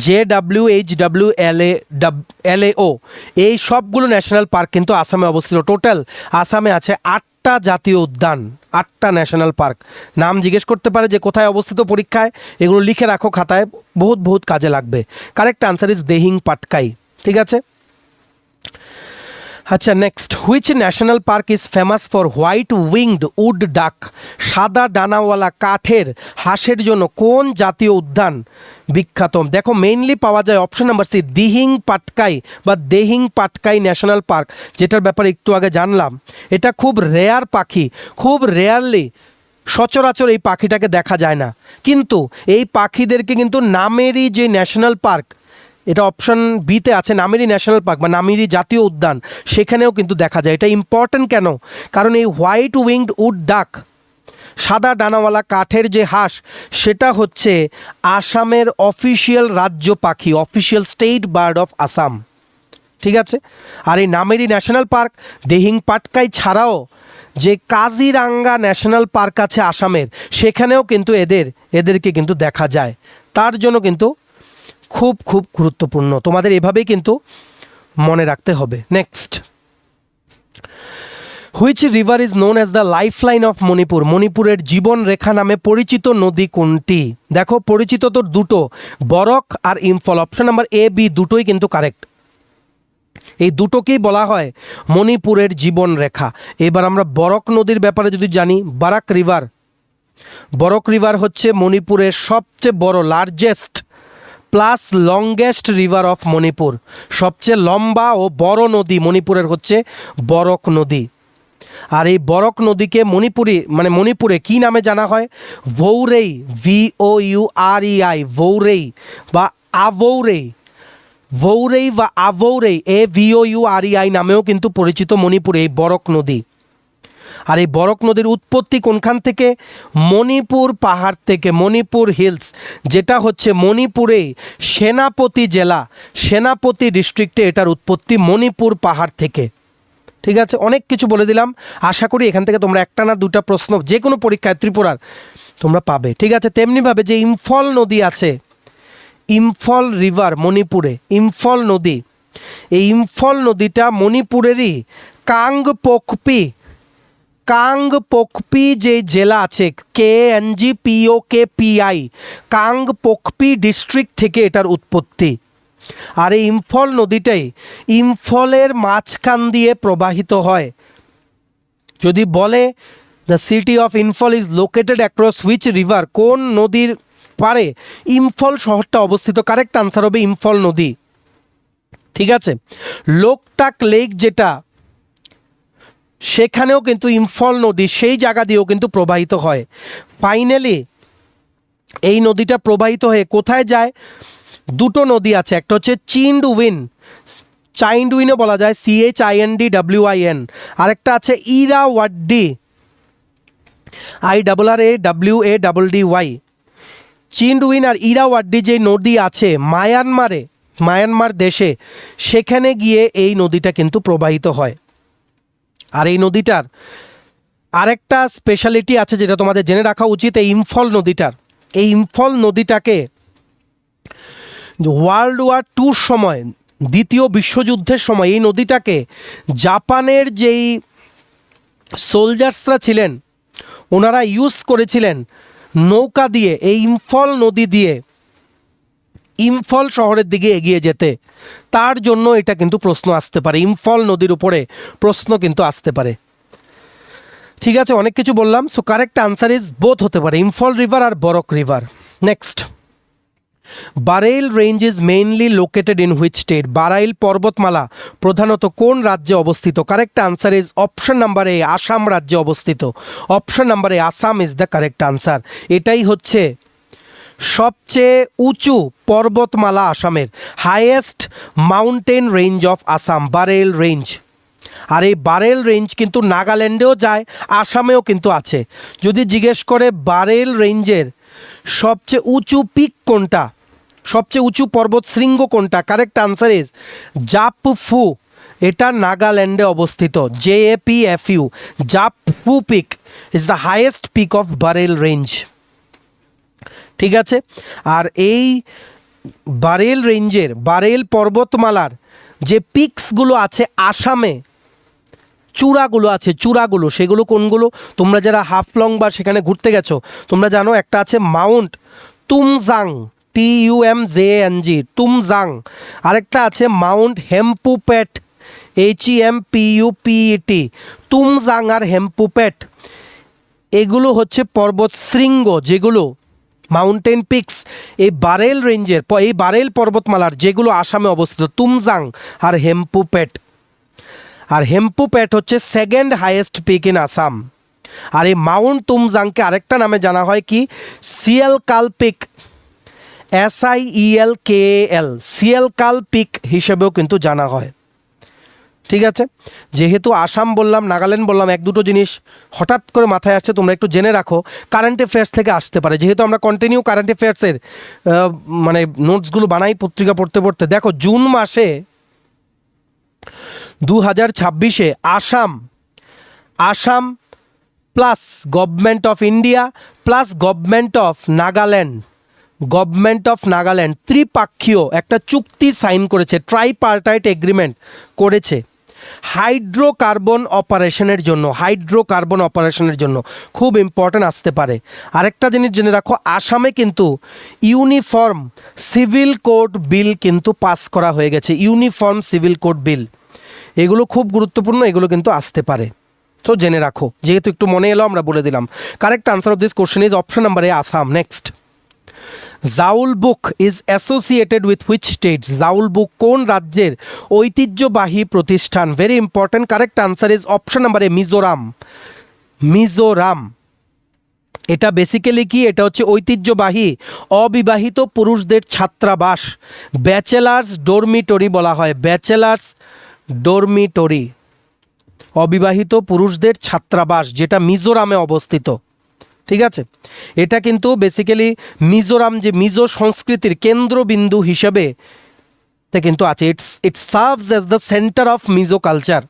JWHWLAO। এই সবগুলো ন্যাশনাল পার্ক কিন্তু আসামে অবস্থিত। টোটাল আসামে আছে 8টা জাতীয় উদ্যান, 8টা ন্যাশনাল পার্ক। নাম জিজ্ঞেস করতে পারে যে কোথায় অবস্থিত পরীক্ষায়, এগুলো লিখে রাখো খাতায়, বহুত কাজে লাগবে। Correct answer is Dihing Patkai. ঠিক আছে, আচ্ছা next, which national park is famous for white winged wood duck? সাদা ডানাওয়ালা কাঠের হাঁসের জন্য কোন জাতীয় উদ্যান বিখ্যাত? দেখো মেইনলি পাওয়া যায় option number C, Dihing Patkai national park, যেটার ব্যাপারে একটু আগে জানলাম। এটা খুব রেয়ার পাখি, খুব রেয়ারলি, সচরাচর এই পাখিটাকে দেখা যায় না। কিন্তু এই পাখিদেরকে কিন্তু নামেরি যে ন্যাশনাল পার্ক, এটা অপশন বিতে আছে, নামেরি ন্যাশনাল পার্ক বা নামেরি জাতীয় উদ্যান, সেখানেও কিন্তু দেখা যায়। এটা ইম্পর্ট্যান্ট কেন? কারণ এই হোয়াইট উইংড উড ডাক, সাদা ডানাওয়ালা কাঠের যে হাঁস, সেটা হচ্ছে আসামের অফিসিয়াল রাজ্য পাখি, official state bird of Assam. ঠিক আছে, আর এই নামেরি ন্যাশনাল পার্ক, দিহিং পাটকাই ছাড়াও যে কাজিরাঙ্গা ন্যাশনাল পার্ক আছে আসামের, সেখানেও কিন্তু এদেরকে কিন্তু দেখা যায়। তার জন্য কিন্তু খুব গুরুত্বপূর্ণ, তোমাদের এভাবেই কিন্তু মনে রাখতে হবে। Next, which river is known as the life line of Manipur? মণিপুরের জীবন রেখা নামে পরিচিত নদী কোনটি? দেখো পরিচিত তো দুটো, বরক আর Imphal. Option number A, B দুটোই কিন্তু কারেক্ট। এই দুটোকেই বলা হয় মণিপুরের জীবন রেখা। এবার আমরা বরক নদীর ব্যাপারে যদি জানি, বরক রিভার হচ্ছে মণিপুরের সবচেয়ে বড়, largest plus longest river of Manipur. সবচেয়ে লম্বা ও বড় নদী মণিপুরের হচ্ছে বরক নদী। আর এই বরক নদীকে মণিপুরে কি নামে জানা হয়? ভৌরেই, VOUREI, ভৌরেই বা আভৌরেই, AVOUREI নামেও কিন্তু পরিচিত মণিপুরে এই বরক নদী। আর এই বরক নদীর উৎপত্তি কোনখান থেকে? মণিপুর পাহাড় থেকে, মণিপুর হিলস, যেটা হচ্ছে মণিপুরে সেনাপতি জেলা, সেনাপতি ডিস্ট্রিক্টে এটার উৎপত্তি মণিপুর পাহাড় থেকে। ঠিক আছে, অনেক কিছু বলে দিলাম। আশা করি এখান থেকে তোমরা একটা না দুটা প্রশ্ন যে কোনো পরীক্ষায় ত্রিপুরার তোমরা পাবে। ঠিক আছে, তেমনিভাবে যে ইম্ফল নদী আছে, ইম্ফল রিভার মণিপুরে, ইম্ফল নদী, এই ইম্ফল নদীটা মণিপুরেরই কাংপোকপি যে জেলা আছে, KNGPOKPI, কাংপোকপি ডিস্ট্রিক্ট থেকে এটার উৎপত্তি। আর এই ইম্ফল নদীটাই ইম্ফলের মাঝখান দিয়ে প্রবাহিত হয়। যদি বলে the city of Imphal is located across which river, কোন নদীর পারে ইম্ফল শহরটা অবস্থিত, কারেক্ট আনসার হবে ইম্ফল নদী। ঠিক আছে, লোকটাক লেক যেটা, সেখানেও কিন্তু ইম্ফল নদী সেই জায়গা দিয়েও কিন্তু প্রবাহিত হয়। ফাইনালি এই নদীটা প্রবাহিত হয়ে কোথায় যায়? দুটো নদী আছে, একটা হচ্ছে চাইন্ডউইনও বলা যায়, CHINDWIN, আরেকটা আছে ইরাওয়াড্ডি, IRRAWADDY। চিন্ডউইন আর ইরাওয়াড্ডি যে নদী আছে মায়ানমার দেশে, সেখানে গিয়ে এই নদীটা কিন্তু প্রবাহিত হয়। আর এই নদীটার আরেকটা স্পেশালিটি আছে যেটা তোমাদের জেনে রাখা উচিত। এই ইম্ফল নদীটাকে ওয়ার্ল্ড ওয়ার 2 সময়, দ্বিতীয় বিশ্বযুদ্ধের সময়, এই নদীটাকে জাপানের যেই সোলজার্সরা ছিলেন ওনারা ইউজ করেছিলেন নৌকা দিয়ে এই ইম্ফল নদী দিয়ে ইম্ফল শহরের দিকে এগিয়ে যেতে। তার জন্য এটা কিন্তু প্রশ্ন আসতে পারে, ইম্ফল নদীর উপরে প্রশ্ন কিন্তু আসতে পারে। ঠিক আছে, অনেক কিছু বললাম। So correct answer is both হতে পারে, ইম্ফল রিভার আর Barak river. Next, Barail range is mainly located in which state, Barail পর্বতমালা প্রধানত কোন রাজ্যে অবস্থিত? Correct answer is option number A, Assam রাজ্যে অবস্থিত। Option number A, Assam is the correct answer. এটাই হচ্ছে সবচেয়ে উঁচু পর্বতমালা আসামের, highest mountain range of Assam, Barail range. আর এই বারেইল রেঞ্জ কিন্তু নাগাল্যান্ডেও যায়, আসামেও কিন্তু আছে। যদি জিজ্ঞেস করে বারেইল রেঞ্জের সবচেয়ে উঁচু পিক কোনটা, সবচেয়ে উঁচু পর্বত শৃঙ্গ কোনটা, কারেক্ট আনসার ইজ জাপফু। এটা নাগাল্যান্ডে অবস্থিত, JAPFU, Japfu peak is the highest peak of Barail range. ঠিক আছে, আর এই বারেইল রেঞ্জের, বারেইল পর্বতমালার যে পিকসগুলো আছে আসামে, চূড়াগুলো সেগুলো কোনগুলো? তোমরা যারা হাফলং বা সেখানে ঘুরতে গেছো তোমরা জানো, একটা আছে মাউন্ট তুমজাং, TUMJANG, তুমজাং। আরেকটা আছে মাউন্ট হেম্পুপেট, HEMPUPET, তুমজাং আর হেম্পুপেট। এগুলো হচ্ছে পর্বত শৃঙ্গ, যেগুলো মাউন্টেন পিকস এই বারেইল রেঞ্জের, এই বারেইল পর্বতমালার যেগুলো আসামে অবস্থিত, তুমজাং আর হেম্পুপেট। আর হেম্পুপেট হচ্ছে second highest peak in Assam. আর এই মাউন্ট তুমজাংকে আরেকটা নামে জানা হয় কি? Sielkal peak, SIELKAL, Sielkal peak হিসেবেও কিন্তু জানা হয়। ঠিক আছে, যেহেতু আসাম বললাম, নাগাল্যান্ড বললাম, এক দুটো জিনিস হঠাৎ করে মাথায় আসছে, তোমরা একটু জেনে রাখো, কারেন্ট অ্যাফেয়ার্স থেকে আসতে পারে। যেহেতু আমরা কন্টিনিউ কারেন্ট অ্যাফেয়ার্সের মানে নোটসগুলো বানাই পত্রিকা পড়তে পড়তে। দেখো, জুন মাসে 2026-এ Assam plus government of India plus government of Nagaland ত্রিপাক্ষীয় একটা চুক্তি সাইন করেছে, ট্রাইপার্টাইট এগ্রিমেন্ট করেছে হাইড্রোকার্বন অপারেশনের জন্য। খুব ইম্পর্ট্যান্ট আসতে পারে। আরেকটা জিনিস জেনে রাখো, আসামে কিন্তু ইউনিফর্ম সিভিল কোড বিল কিন্তু পাস করা হয়ে গেছে, ইউনিফর্ম সিভিল কোড বিল। এগুলো খুব গুরুত্বপূর্ণ, এগুলো কিন্তু আসতে পারে, তো জেনে রাখো। যেহেতু একটু মনে এলো আমরা বলে দিলাম। Correct answer of this question is option number A, Assam. Next, Zawlbuk is associated with which states, Zawlbuk কোন রাজ্যের ঐতিহ্যবাহী প্রতিষ্ঠান? Very important. Correct answer is option number A, Mizoram. এটা বেসিক্যালি কি? এটা হচ্ছে ঐতিহ্যবাহী অবিবাহিত পুরুষদের ছাত্রাবাস, ব্যাচেলার্স ডরমিটরি বলা হয়, ব্যাচেলার্স ডরমিটরি, অবিবাহিত পুরুষদের ছাত্রাবাস, যেটা মিজোরামে অবস্থিত। ঠিক আছে, এটা কিন্তু বেসিক্যালি মিজোরাম যে মিজো সংস্কৃতির কেন্দ্রবিন্দু হিসেবে কিন্তু আছে। ইট serves as the centre of Mizo culture.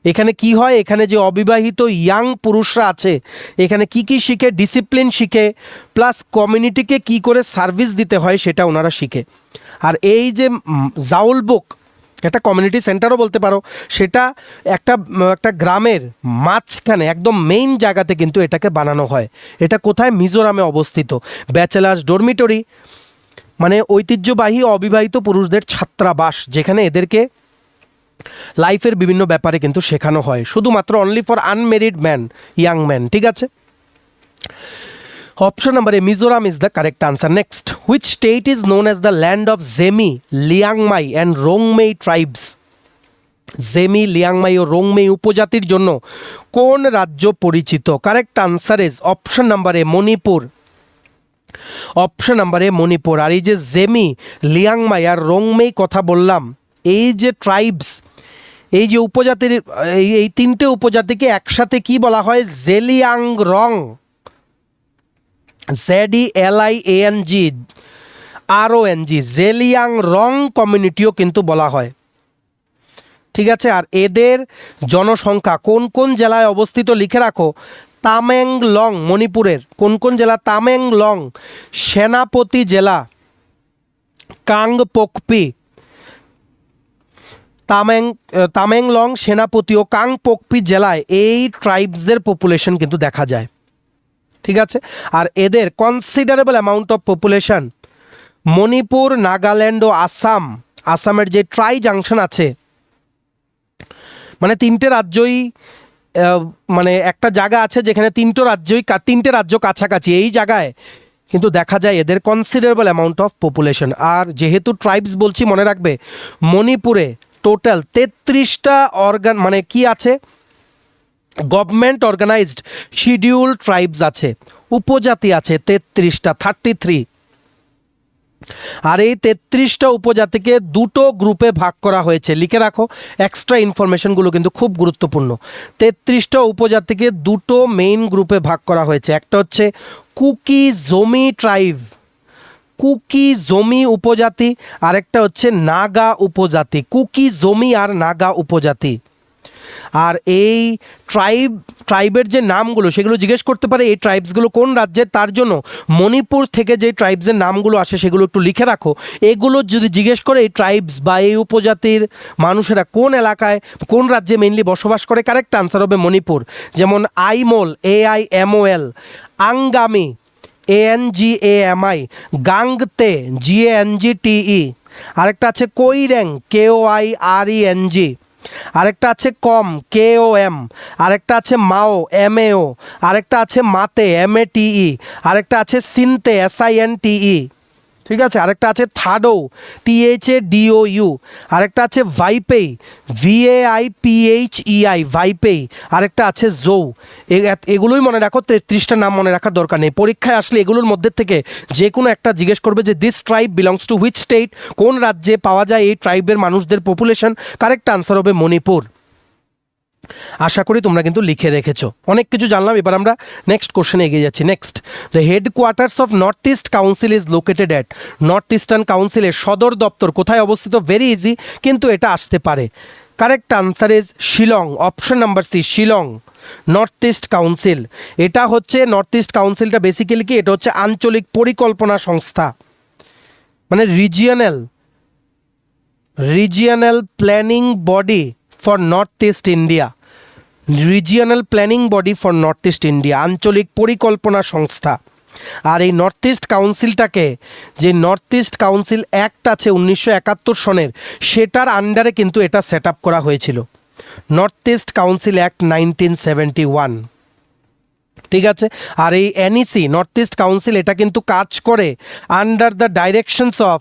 এখানে কি হয়, এখানে যে অবিবাহিত ইয়াং পুরুষরা আছে এখানে কি কি শিখে, ডিসিপ্লিন শিখে, প্লাস কমিউনিটিকে কি করে সার্ভিস দিতে হয় সেটা ওনারা শিখে। আর এই যে জাউল বুক, একটা কমিউনিটি সেন্টারও বলতে পারো, সেটা একটা গ্রামের মাঝখানে একদম মেইন জায়গাতে কিন্তু এটাকে বানানো হয়। এটা কোথায়? মিজোরামে অবস্থিত। ব্যাচেলার্স ডরমিটরি, মানে ঐতিহ্যবাহী অবিবাহিত পুরুষদের ছাত্রাবাস, যেখানে এদেরকে লাইফের বিভিন্ন ব্যাপারে কিন্তু শেখানো হয়, শুধুমাত্র only for unmarried man, young man. ঠিক আছে, option number A, Mizoram is the correct answer. Next, which state is known as the land of Zeme, Liangmai and Rongmei tribes? Zeme, Liangmai ও রোংমেই উপজাতির জন্য কোন রাজ্য পরিচিত? Correct answer is option number A, Manipur. Option number A, Manipur. আর এই যে জেমি, লিয়াংমাই আর রোংমেই কথা বললাম, এই যে ট্রাইবস, এই যে উপজাতির, এই তিনটে উপজাতিকে একসাথে কি বলা হয়? জেলিয়াংরং, ZELIANG RONG, জেলিয়াংরং কমিউনিটিও কিন্তু বলা হয়। ঠিক আছে, আর এদের জনসংখ্যা কোন কোন জেলায় অবস্থিত লিখে রাখো। তামেংলং, মণিপুরের কোন কোন জেলা? তামেংলং, সেনাপতি জেলা, কাংপোকপি, তামেংলং, সেনাপতি ও কাংপোকপি জেলায় এই ট্রাইবসদের পপুলেশন কিন্তু দেখা যায়। ঠিক আছে, আর এদের considerable amount of population Manipur, Nagaland ও আসাম, আসামের যে ট্রাই জাংশন আছে, মানে তিনটে রাজ্যই, মানে একটা জায়গা আছে যেখানে তিনটে রাজ্য কাছাকাছি, এই জায়গায় কিন্তু দেখা যায় এদের কনসিডারেবল অ্যামাউন্ট অফ পপুলেশন। আর যেহেতু ট্রাইবস বলছি, মনে রাখবে মণিপুরে টোটাল 33টা মানে কি আছে, গভর্নমেন্ট অর্গানাইজড শিডিউল ট্রাইবস আছে, উপজাতি আছে 33টা, 33। আর এই 33টা উপজাতিকে দুটো গ্রুপে ভাগ করা হয়েছে, লিখে রাখো, এক্সট্রা ইনফরমেশনগুলো কিন্তু খুব গুরুত্বপূর্ণ। 33টা উপজাতিকে দুটো মেইন গ্রুপে ভাগ করা হয়েছে, একটা হচ্ছে কুকি জমি ট্রাইব, কুকি জমি উপজাতি, আরেকটা হচ্ছে নাগা উপজাতি, কুকি জমি আর নাগা উপজাতি। আর এই ট্রাইবের যে নামগুলো সেগুলো জিজ্ঞেস করতে পারে এই ট্রাইবসগুলো কোন রাজ্যের, তার জন্য মণিপুর থেকে যে ট্রাইবসের নামগুলো আসে সেগুলো একটু লিখে রাখো। এগুলো যদি জিজ্ঞেস করে এই ট্রাইবস বা এই উপজাতির মানুষেরা কোন এলাকায়, কোন রাজ্যে মেইনলি বসবাস করে, কারেক্ট আনসার হবে মণিপুর। যেমন আইমোল, AIMOL, আঙ্গামি, ANGAMI, গাংতে, GANGTE, আরেকটা আছে কৈরেং, KOIRENG, আরেকটা আছে কম, KOM, আরেকটা আছে মাও, MAO, আরেকটা আছে মাতে, MATE, আরেকটা আছে সিনতে, SINTE। ঠিক আছে, আরেকটা আছে থাডো, THADOU, আরেকটা আছে ভাইপেই, VAIPHEI, ভাইপেই, আরেকটা আছে জৌ। এগুলোই মনে রাখো, 33টা নাম মনে রাখার দরকার নেই, পরীক্ষায় আসলে এগুলোর মধ্যে থেকে যে কোনো একটা জিজ্ঞেস করবে যে this tribe belongs to which state, কোন রাজ্যে পাওয়া যায় এই ট্রাইবের মানুষদের পপুলেশন, কারেক্ট আনসার হবে মণিপুর। আশা করি তোমরা কিন্তু লিখে রেখেছো, অনেক কিছু জানলাম। এবার আমরা নেক্সট কোশ্চেনে এগিয়ে যাচ্ছি। Next, the headquarters of north east council is located at, north eastern কাউন্সিলের সদর দপ্তর কোথায় অবস্থিত? ভেরি ইজি, কিন্তু এটা আসতে পারে। Correct answer is Shillong, option number C, Shillong. North east council, এটা হচ্ছে নর্থ ইস্ট কাউন্সিলটা বেসিক্যালি কি, এটা হচ্ছে আঞ্চলিক পরিকল্পনা সংস্থা, মানে regional planning body for north east India, regional planning body for north east India, আঞ্চলিক পরিকল্পনা সংস্থা। আর এই নর্থ ইস্ট কাউন্সিলটাকে, যে নর্থ ইস্ট কাউন্সিল অ্যাক্ট আছে 1971 সনের, সেটার আন্ডারে কিন্তু এটা সেট আপ করা হয়েছিল, নর্থ ইস্ট কাউন্সিল অ্যাক্ট 1971। ঠিক আছে, আর এই NEC, নর্থ ইস্ট কাউন্সিল, এটা কিন্তু কাজ করে under the directions of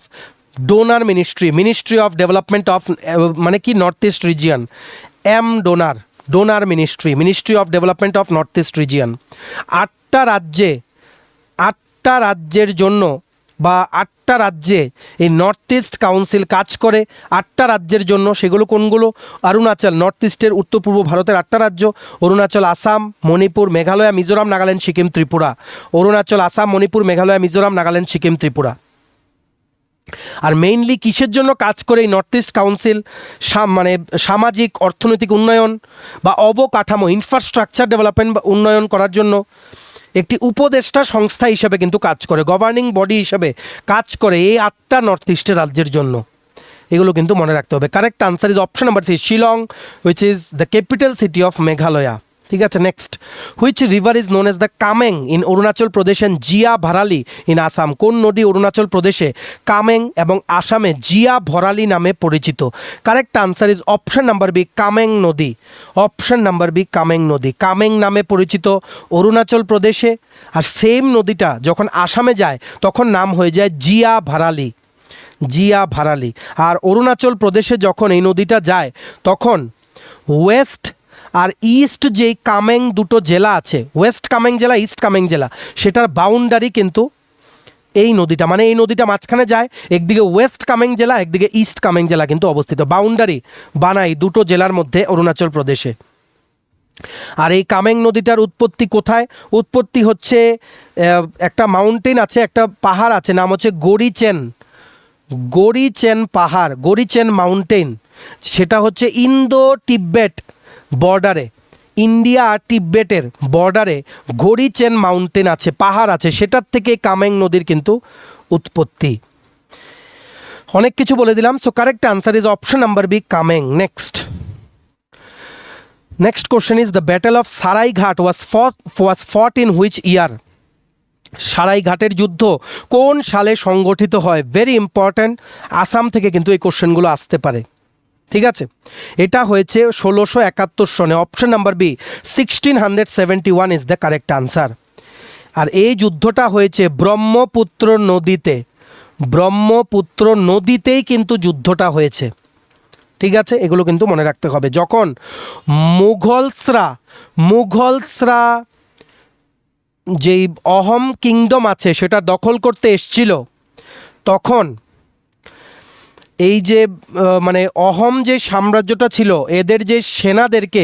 DoNER ministry of development of, মানে কি, north east region, DoNER ministry of development of north east region. 8টা রাজ্যের জন্য, বা 8টা রাজ্যে এই নর্থ ইস্ট কাউন্সিল কাজ করে, 8টা রাজ্যের জন্য। সেগুলো কোনগুলো? অরুণাচল, নর্থ ইস্টের উত্তর পূর্ব ভারতের 8টা রাজ্য, অরুণাচল, আসাম, মণিপুর, মেঘালয়, মিজোরাম, নাগাল্যান্ড, সিকিম, ত্রিপুরা। অরুণাচল, আসাম, মণিপুর, মেঘালয়, মিজোরাম, নাগাল্যান্ড, সিকিম, ত্রিপুরা। আর মেইনলি কিসের জন্য কাজ করে এই নর্থ ইস্ট কাউন্সিল? মানে সামাজিক অর্থনৈতিক উন্নয়ন বা অবকাঠামো ইনফ্রাস্ট্রাকচার ডেভেলপমেন্ট বা উন্নয়ন করার জন্য একটি উপদেষ্টা সংস্থা হিসেবে কিন্তু কাজ করে, গভর্নিং বডি হিসেবে কাজ করে এই 8টা নর্থ ইস্টের রাজ্যের জন্য। এগুলো কিন্তু মনে রাখতে হবে। Correct answer is option number C, Shillong, which is the capital city of Meghalaya. ঠিক আছে, next, which river is known as the Kameng in Arunachal Pradesh and Jia Bharali in Assam? কোন নদী অরুণাচল প্রদেশে কামেং এবং আসামে জিয়া ভরালি নামে পরিচিত? Correct answer is option number B, Kameng নদী। অপশন নাম্বার বি, কামেং নদী। কামেং নামে পরিচিত অরুণাচল প্রদেশে, আর সেম নদীটা যখন আসামে যায় তখন নাম হয়ে যায় জিয়া ভরালি। জিয়া ভরালি। আর অরুণাচল প্রদেশে যখন এই নদীটা যায় তখন ওয়েস্ট আর ইস্ট যেই কামেং দুটো জেলা আছে, ওয়েস্ট কামেং জেলা, ইস্ট কামেং জেলা, সেটার বাউন্ডারি কিন্তু এই নদীটা, মানে এই নদীটা মাঝখানে যায়, একদিকে ওয়েস্ট কামেং জেলা, একদিকে ইস্ট কামেং জেলা কিন্তু অবস্থিত, বাউন্ডারি বানায় দুটো জেলার মধ্যে অরুণাচল প্রদেশে। আর এই কামেং নদীটার উৎপত্তি কোথায়? উৎপত্তি হচ্ছে একটা মাউন্টেন আছে, একটা পাহাড় আছে, নাম হচ্ছে গরিচেন। গরিচেন পাহাড়, গরিচেন মাউন্টেন, সেটা হচ্ছে ইন্দো তিব্বেত বর্ডারে, ইন্ডিয়া আর তিব্বেতের বর্ডারে গরিচেন মাউন্টেন আছে, পাহাড় আছে, সেটার থেকে কামেং নদীর কিন্তু উৎপত্তি। অনেক কিছু বলে দিলাম। So correct answer is option number B, Kameng. Next question is the battle of Saraighat was fought in which year? সারাইঘাটের যুদ্ধ কোন সালে সংগঠিত হয়? ভেরি ইম্পর্ট্যান্ট, আসাম থেকে কিন্তু এই কোশ্চেনগুলো আসতে পারে। ঠিক আছে, এটা হয়েছে 1671 সনে। Option number B, 1671 is the correct answer. আর এই যুদ্ধটা হয়েছে ব্রহ্মপুত্র নদীতে, ব্রহ্মপুত্র নদীতেই কিন্তু যুদ্ধটা হয়েছে। ঠিক আছে, এগুলো কিন্তু মনে রাখতে হবে। যখন মুঘলসরা যেই অহোম কিংডম আছে সেটা দখল করতে এসছিল, তখন এই যে মানে অহোম যে সাম্রাজ্যটা ছিল, এদের যে সেনাদেরকে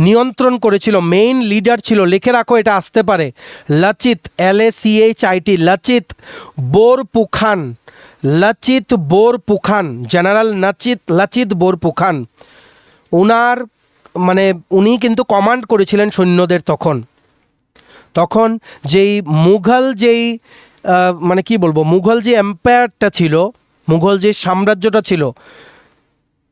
নিয়ন্ত্রণ করেছিল, মেইন লিডার ছিল, লিখে রাখো, এটা আসতে পারে, লাচিত, LACHIT, লাচিত বোরপুখান। লাচিত বোরপুখান, জেনারেল লাচিত বোরপুখান। উনি কিন্তু কমান্ড করেছিলেন সৈন্যদের তখন যেই মুঘল যেই মানে কি বলবো, মুঘল যে এম্পায়ারটা ছিল, মুঘল যে সাম্রাজ্যটা ছিল,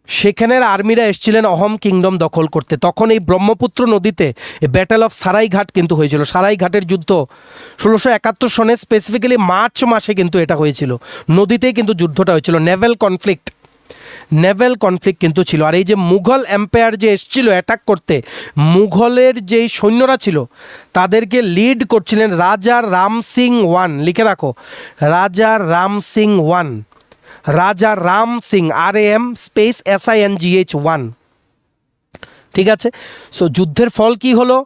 সেখানের আর্মিরা এসেছিলেন অহোম কিংডম দখল করতে। তখন এই ব্রহ্মপুত্র নদীতে ব্যাটেল অফ সারাইঘাট কিন্তু হয়েছিল। সারাইঘাটের যুদ্ধ 1671 সনে, স্পেসিফিক্যালি মার্চ মাসে কিন্তু এটা হয়েছিল, নদীতেই কিন্তু যুদ্ধটা হয়েছিল। নেভেল কনফ্লিক্ট কিন্তু ছিল। আর এই যে মুঘল এম্পায়ার যে এসেছিল অ্যাটাক করতে, মুঘলের যেই সৈন্যরা ছিল তাদেরকে লিড করছিলেন রাজা রাম সিং ওয়ান। লিখে রাখো, রাজা রাম সিং ওয়ান। রাজা Ram Singh, RAM space SINGH 1। ঠিক আছে, সো যুদ্ধের ফল কি হলো?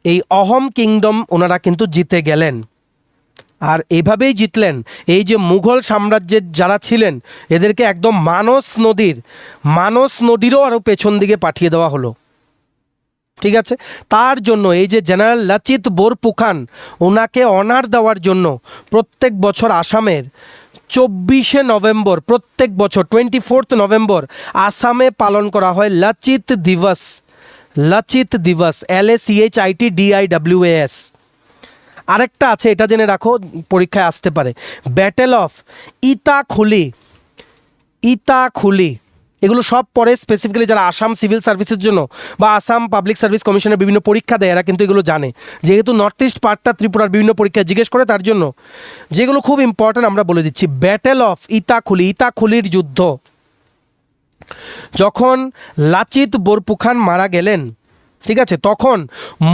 এই অহোম কিংডম ওনারা কিন্তু জিতে গেলেন। আর এইভাবেই জিতলেন। এই যে মুঘল সাম্রাজ্যের যারা ছিলেন এদেরকে একদম মানস নদীরও আরও পেছন দিকে পাঠিয়ে দেওয়া হলো। ঠিক আছে, তার জন্য এই যে জেনারেল লাচিত বোরপুখান, ওনাকে অনার দেওয়ার জন্য প্রত্যেক বছর আসামের 24শে নভেম্বর, প্রত্যেক বছর 24 নভেম্বর আসামে পালন করা হয় লাচিত দিবস। LACHIT DIWAS। আরেকটা আছে, এটা জেনে রাখো, পরীক্ষায় আসতে পারে, ব্যাটেল অফ ইতাখুলি। এগুলো সব পরে স্পেসিফিক্যালি যারা আসাম সিভিল সার্ভিসের জন্য বা আসাম পাবলিক সার্ভিস কমিশনের বিভিন্ন পরীক্ষা দেয়, এরা কিন্তু এগুলো জানে। যেহেতু নর্থ ইস্ট পার্টটা ত্রিপুরার বিভিন্ন পরীক্ষায় জিজ্ঞেস করে, তার জন্য যেগুলো খুব ইম্পর্ট্যান্ট আমরা বলে দিচ্ছি। ব্যাটেল অফ ইতাখুলির যুদ্ধ, যখন লাচিত বোরপুখান মারা গেলেন, ঠিক আছে, তখন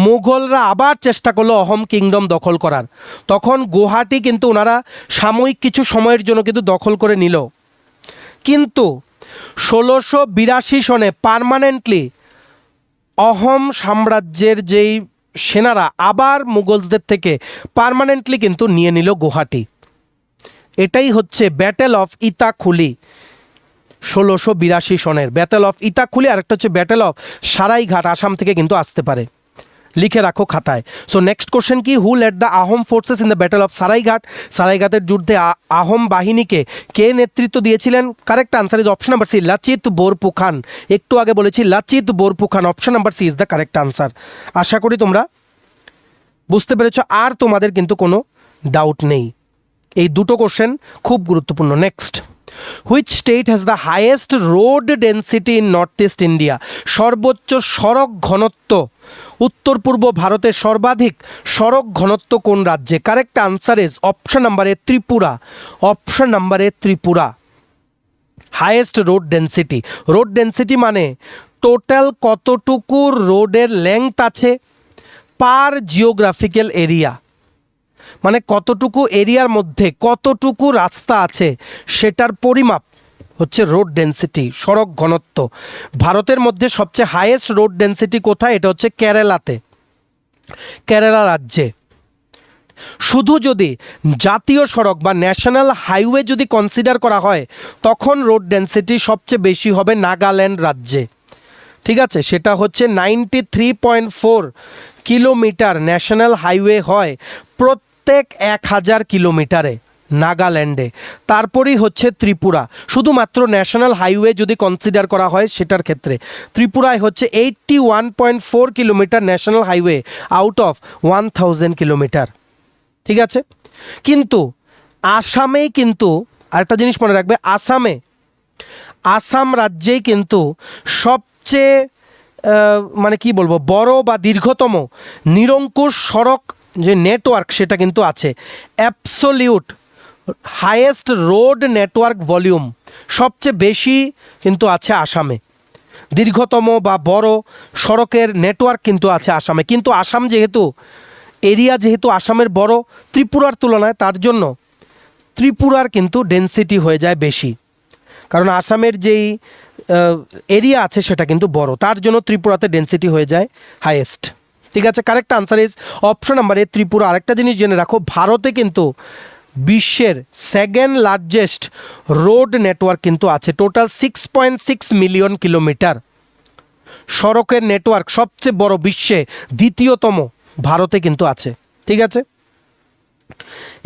মুঘলরা আবার চেষ্টা করলো অহোম কিংডম দখল করার। তখন গুয়াহাটি কিন্তু ওনারা সাময়িক কিছু সময়ের জন্য কিন্তু দখল করে নিল, কিন্তু 1682 সনে পার্মানেন্টলি অহোম সাম্রাজ্যের যেই সেনারা আবার মুঘলসদের থেকে পার্মানেন্টলি কিন্তু নিয়ে নিল গুয়াহাটি। এটাই হচ্ছে ব্যাটেল অফ ইতাখুলি, 1682 সনের ব্যাটেল অফ ইতাখুলি। আরেকটা হচ্ছে ব্যাটেল অফ সারাইঘাট, আসাম থেকে কিন্তু আসতে পারে। লিখে রাখো খাতায়। সো নেক্সট কোশ্চেন কি, who led the Ahom forces in the battle of Saraighat? সারাইঘাটের যুদ্ধে আহোম বাহিনীকে কে নেতৃত্ব দিয়েছিলেন? Correct answer is option number C, Lachit Borphukan. একটু আগে বলেছি Lachit Borphukan, option number C is the correct answer. আশা করি তোমরা বুঝতে পেরেছ, আর তোমাদের কিন্তু কোনো ডাউট নেই। এই দুটো কোশ্চেন খুব গুরুত্বপূর্ণ। Next, which state has the highest road density in north east India? সর্বোচ্চ সড়ক ঘনত্ব উত্তর পূর্ব ভারতের সর্বাধিক সড়ক ঘনত্ব কোন রাজ্যে? Correct answer is option number A, Tripura. Option number A, Tripura. Highest road density, road density মানে টোটাল কতটুকু রোডের লেংথ আছে পার জিওগ্রাফিক্যাল এরিয়া, মানে কতটুকু এরিয়ার মধ্যে কতটুকু রাস্তা আছে সেটার পরিমাপ হচ্ছে রোড ডেন্সিটি, সড়ক ঘনত্ব। ভারতের মধ্যে সবচেয়ে হাইয়েস্ট রোড ডেন্সিটি কোথায়? এটা হচ্ছে কেরালাতে, কেরালা রাজ্যে। শুধু যদি জাতীয় সড়ক বা ন্যাশনাল হাইওয়ে যদি কনসিডার করা হয় তখন রোড ডেন্সিটি সবচেয়ে বেশি হবে নাগাল্যান্ড রাজ্যে। ঠিক আছে, সেটা হচ্ছে 93.4 কিলোমিটার ন্যাশনাল হাইওয়ে হয় প্রত্যেক 1000 কিলোমিটারে নাগাল্যান্ডে। তারপরেই হচ্ছে ত্রিপুরা, শুধুমাত্র ন্যাশনাল হাইওয়ে যদি কনসিডার করা হয় সেটার ক্ষেত্রে ত্রিপুরায় হচ্ছে 81.4 kilometre national highway out of 1000 kilometre. ঠিক আছে, কিন্তু আসামেই কিন্তু আরেকটা জিনিস মনে রাখবে, আসাম রাজ্যেই কিন্তু সবচেয়ে মানে কি বলবো বড় বা দীর্ঘতম নিরঙ্কুশ সড়ক যে নেটওয়ার্ক সেটা কিন্তু আছে। Absolute highest road network volume সবচেয়ে বেশি কিন্তু আছে আসামে, দীর্ঘতম বা বড় সড়কের নেটওয়ার্ক কিন্তু আছে আসামে। কিন্তু আসাম যেহেতু এরিয়া যেহেতু আসামের বড় ত্রিপুরার তুলনায়, তার জন্য ত্রিপুরার কিন্তু ডেন্সিটি হয়ে যায় বেশি, কারণ আসামের যেই এরিয়া আছে সেটা কিন্তু বড়, তার জন্য ত্রিপুরাতে ডেন্সিটি হয়ে যায় হাইয়েস্ট। ঠিক আছে, correct answer is option number এ, ত্রিপুরা। আরেকটা জিনিস জেনে রাখো, ভারতে কিন্তু বিশ্বের সেকেন্ড লার্জেস্ট রোড নেটওয়ার্ক কিন্তু আছে, টোটাল 6.6 মিলিয়ন কিলোমিটার সড়কের নেটওয়ার্ক সবচেয়ে বড়, বিশ্বে দ্বিতীয়তম ভারতে কিন্তু আছে। ঠিক আছে,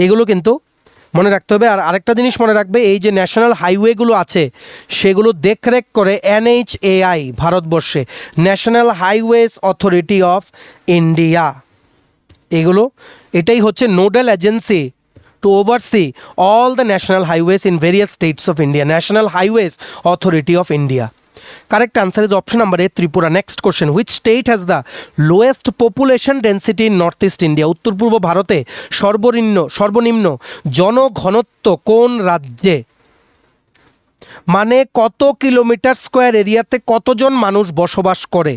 এগুলো কিন্তু মনে রাখতে হবে। আর আরেকটা জিনিস মনে রাখবে, এই যে ন্যাশনাল হাইওয়েগুলো আছে সেগুলো দেখরেখ করে NHAI ভারতবর্ষে, national highways authority of India. এটাই হচ্ছে nodal agency to oversee all the national highways in various states of India, national highways authority of India. Correct answer is option number A, Tripura. Next question, which state has the lowest population density in north east India? উত্তর পূর্ব ভারতে সর্বনিম্ন জনঘনত্ব কোন রাজ্যে? মানে কত kilometre square এরিয়াতে কতজন মানুষ বসবাস করে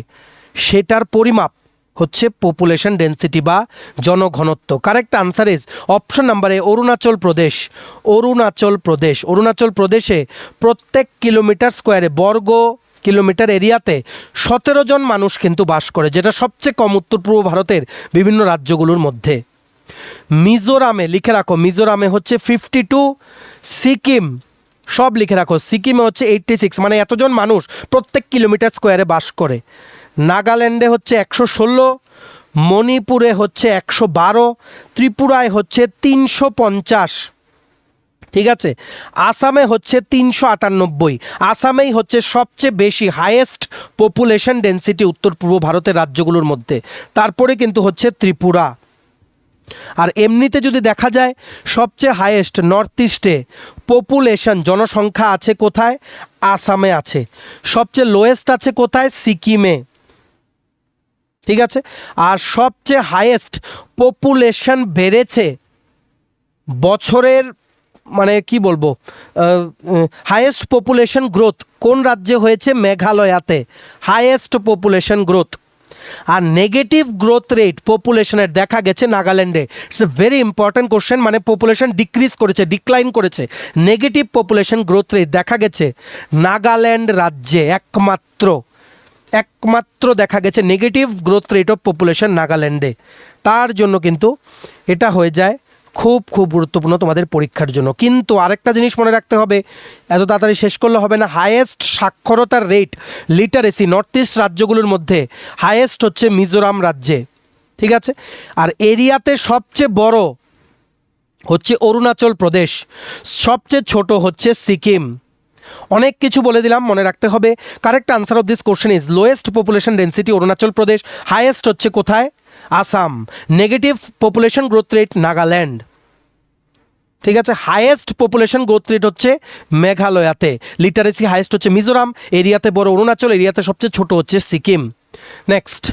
সেটার পরিমাপ হচ্ছে পপুলেশন ডেন্সিটি বা জনঘনত্ব। Correct answer is option number A, Arunachal Pradesh. Arunachal প্রদেশে প্রত্যেক কিলোমিটার স্কোয়ারে বর্গ কিলোমিটার এরিয়াতে 17 জন মানুষ কিন্তু বাস করে, যেটা সবচেয়ে কম উত্তর পূর্ব ভারতের বিভিন্ন রাজ্যগুলোর মধ্যে। মিজোরামে লিখে রাখো, মিজোরামে হচ্ছে 52, সিকিম সব লিখে রাখো, সিকিমে হচ্ছে 86, মানে এতজন মানুষ প্রত্যেক কিলোমিটার স্কোয়ারে বাস করে। নাগাল্যান্ডে হচ্ছে 116, মণিপুরে হচ্ছে 112, ত্রিপুরায় হচ্ছে 350। ঠিক আছে, আসামে হচ্ছে 398। আসামেই হচ্ছে সবচেয়ে বেশি হাইয়েস্ট পপুলেশন ডেন্সিটি উত্তর পূর্ব ভারতের রাজ্যগুলোর মধ্যে, তারপরে কিন্তু হচ্ছে ত্রিপুরা। আর এমনিতে যদি দেখা যায় সবচেয়ে হাইয়েস্ট নর্থ ইস্টে পপুলেশন জনসংখ্যা আছে কোথায়? আসামে আছে। সবচেয়ে লোয়েস্ট আছে কোথায়? সিকিমে। ঠিক আছে, আর সবচেয়ে হাইয়েস্ট পপুলেশন বেড়েছে বছরের, মানে কি বলবো, হাইয়েস্ট পপুলেশন গ্রোথ কোন রাজ্যে হয়েছে? মেঘালয়াতে হাইয়েস্ট পপুলেশন গ্রোথ। আর নেগেটিভ গ্রোথ রেট পপুলেশনের দেখা গেছে নাগাল্যান্ডে। It's a very important question, মানে পপুলেশন ডিক্লাইন করেছে, নেগেটিভ পপুলেশন গ্রোথ রেট দেখা গেছে নাগাল্যান্ড রাজ্যে একমাত্র দেখা গেছে negative growth rate of population নাগাল্যান্ডে। তার জন্য কিন্তু এটা হয়ে যায় খুব গুরুত্বপূর্ণ তোমাদের পরীক্ষার জন্য। কিন্তু আরেকটা জিনিস মনে রাখতে হবে, এত তাড়াতাড়ি শেষ করলে হবে না, হাইয়েস্ট সাক্ষরতার রেট লিটারেসি নর্থ ইস্ট রাজ্যগুলোর মধ্যে হাইয়েস্ট হচ্ছে মিজোরাম রাজ্যে। ঠিক আছে। আর এরিয়াতে সবচেয়ে বড় হচ্ছে অরুণাচল প্রদেশ, সবচেয়ে ছোট হচ্ছে সিকিম। অনেক কিছু বলে দিলাম, মনে রাখতে হবে। Correct answer of this question is lowest population density Arunachal Pradesh, highest হচ্ছে কোথায়? Assam. Negative population growth rate Nagaland. ঠিক আছে, হাইয়েস্ট পপুলেশন গ্রোথ রেট হচ্ছে মেঘালয়াতে। লিটারেসি হাইয়েস্ট হচ্ছে মিজোরাম, এরিয়াতে বড় অরুণাচল, এরিয়াতে সবচেয়ে ছোট হচ্ছে Sikkim. Next,